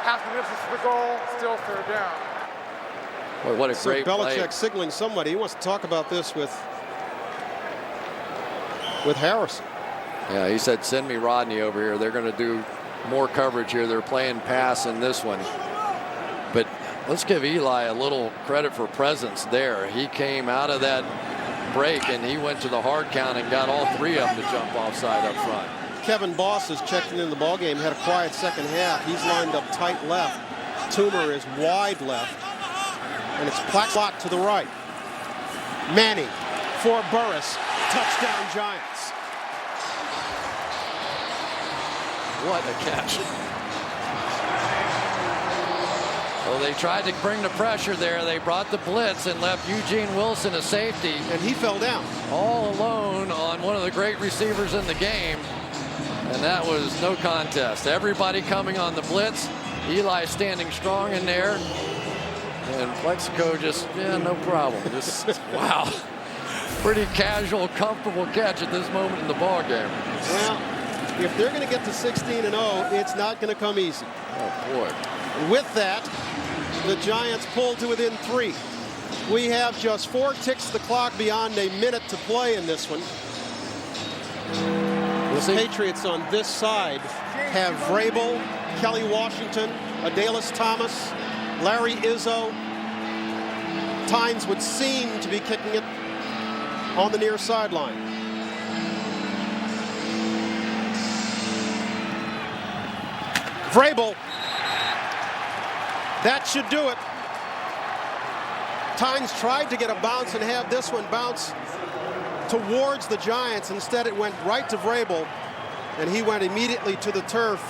Half the distance to the goal, still 3rd down. Boy, what a So great Belichick play. signaling somebody. He wants to talk about this with Harrison. Yeah, he said, send me Rodney over here. They're going to do more coverage here. They're playing pass in this one. But let's give Eli a little credit for presence there. He came out of that break, and he went to the hard count and got all 3 of them to jump offside up front. Kevin Boss is checking in the ballgame, had a quiet second half. He's lined up tight left. Toomer is wide left. And it's Plaxlot to the right. Manning for Burris. Touchdown Giants. What a catch. Well, they tried to bring the pressure there. They brought the blitz and left Eugene Wilson a safety. And he fell down. All alone on one of the great receivers in the game. And that was no contest. Everybody coming on the blitz. Eli standing strong in there. And Plexico just, yeah, no problem. Just, wow. Pretty casual, comfortable catch at this moment in the ball game. Well, If they're going to get to 16-0, it's not going to come easy. Oh, boy. With that, the Giants pull to within 3. We have just 4 ticks the clock beyond a minute to play in this one. The Patriots on this side have Vrabel, Kelly Washington, Adalys Thomas, Larry Izzo. Tynes would seem to be kicking it on the near sideline. Vrabel. That should do it. Tynes tried to get a bounce and have this one bounce towards the Giants. Instead, it went right to Vrabel, and he went immediately to the turf,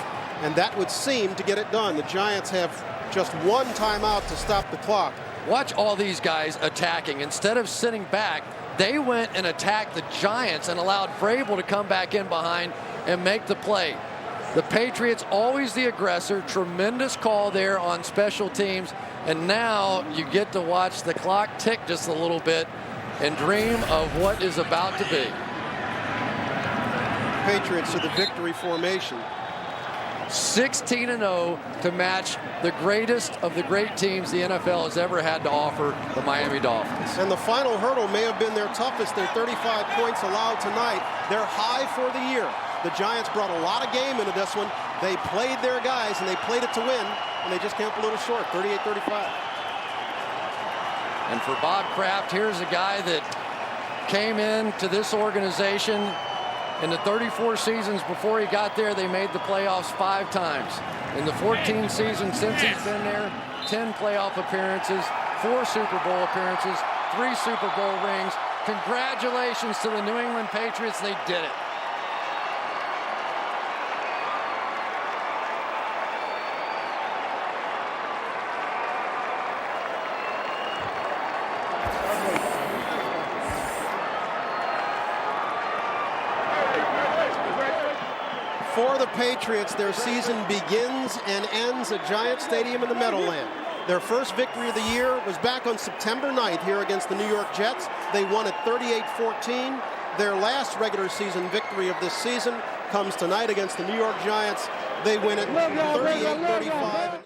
and that would seem to get it done. The Giants have just 1 timeout to stop the clock. Watch all these guys attacking. Instead of sitting back, they went and attacked the Giants and allowed Vrabel to come back in behind and make the play. The Patriots, always the aggressor. Tremendous call there on special teams. And now you get to watch the clock tick just a little bit and dream of what is about to be. Patriots to the victory formation. 16-0 to match the greatest of the great teams the NFL has ever had to offer, the Miami Dolphins. And the final hurdle may have been their toughest. Their 35 points allowed tonight. They're high for the year. The Giants brought a lot of game into this one. They played their guys, and they played it to win, and they just came up a little short, 38-35. And for Bob Kraft, here's a guy that came into this organization in the 34 seasons before he got there. They made the playoffs 5 times. In the 14 seasons since he's been there, 10 playoff appearances, 4 Super Bowl appearances, 3 Super Bowl rings. Congratulations to the New England Patriots. They did it. For the Patriots, their season begins and ends at Giant Stadium in the Meadowland. Their first victory of the year was back on September 9th here against the New York Jets. They won at 38-14. Their last regular season victory of this season comes tonight against the New York Giants. They win at 38-35.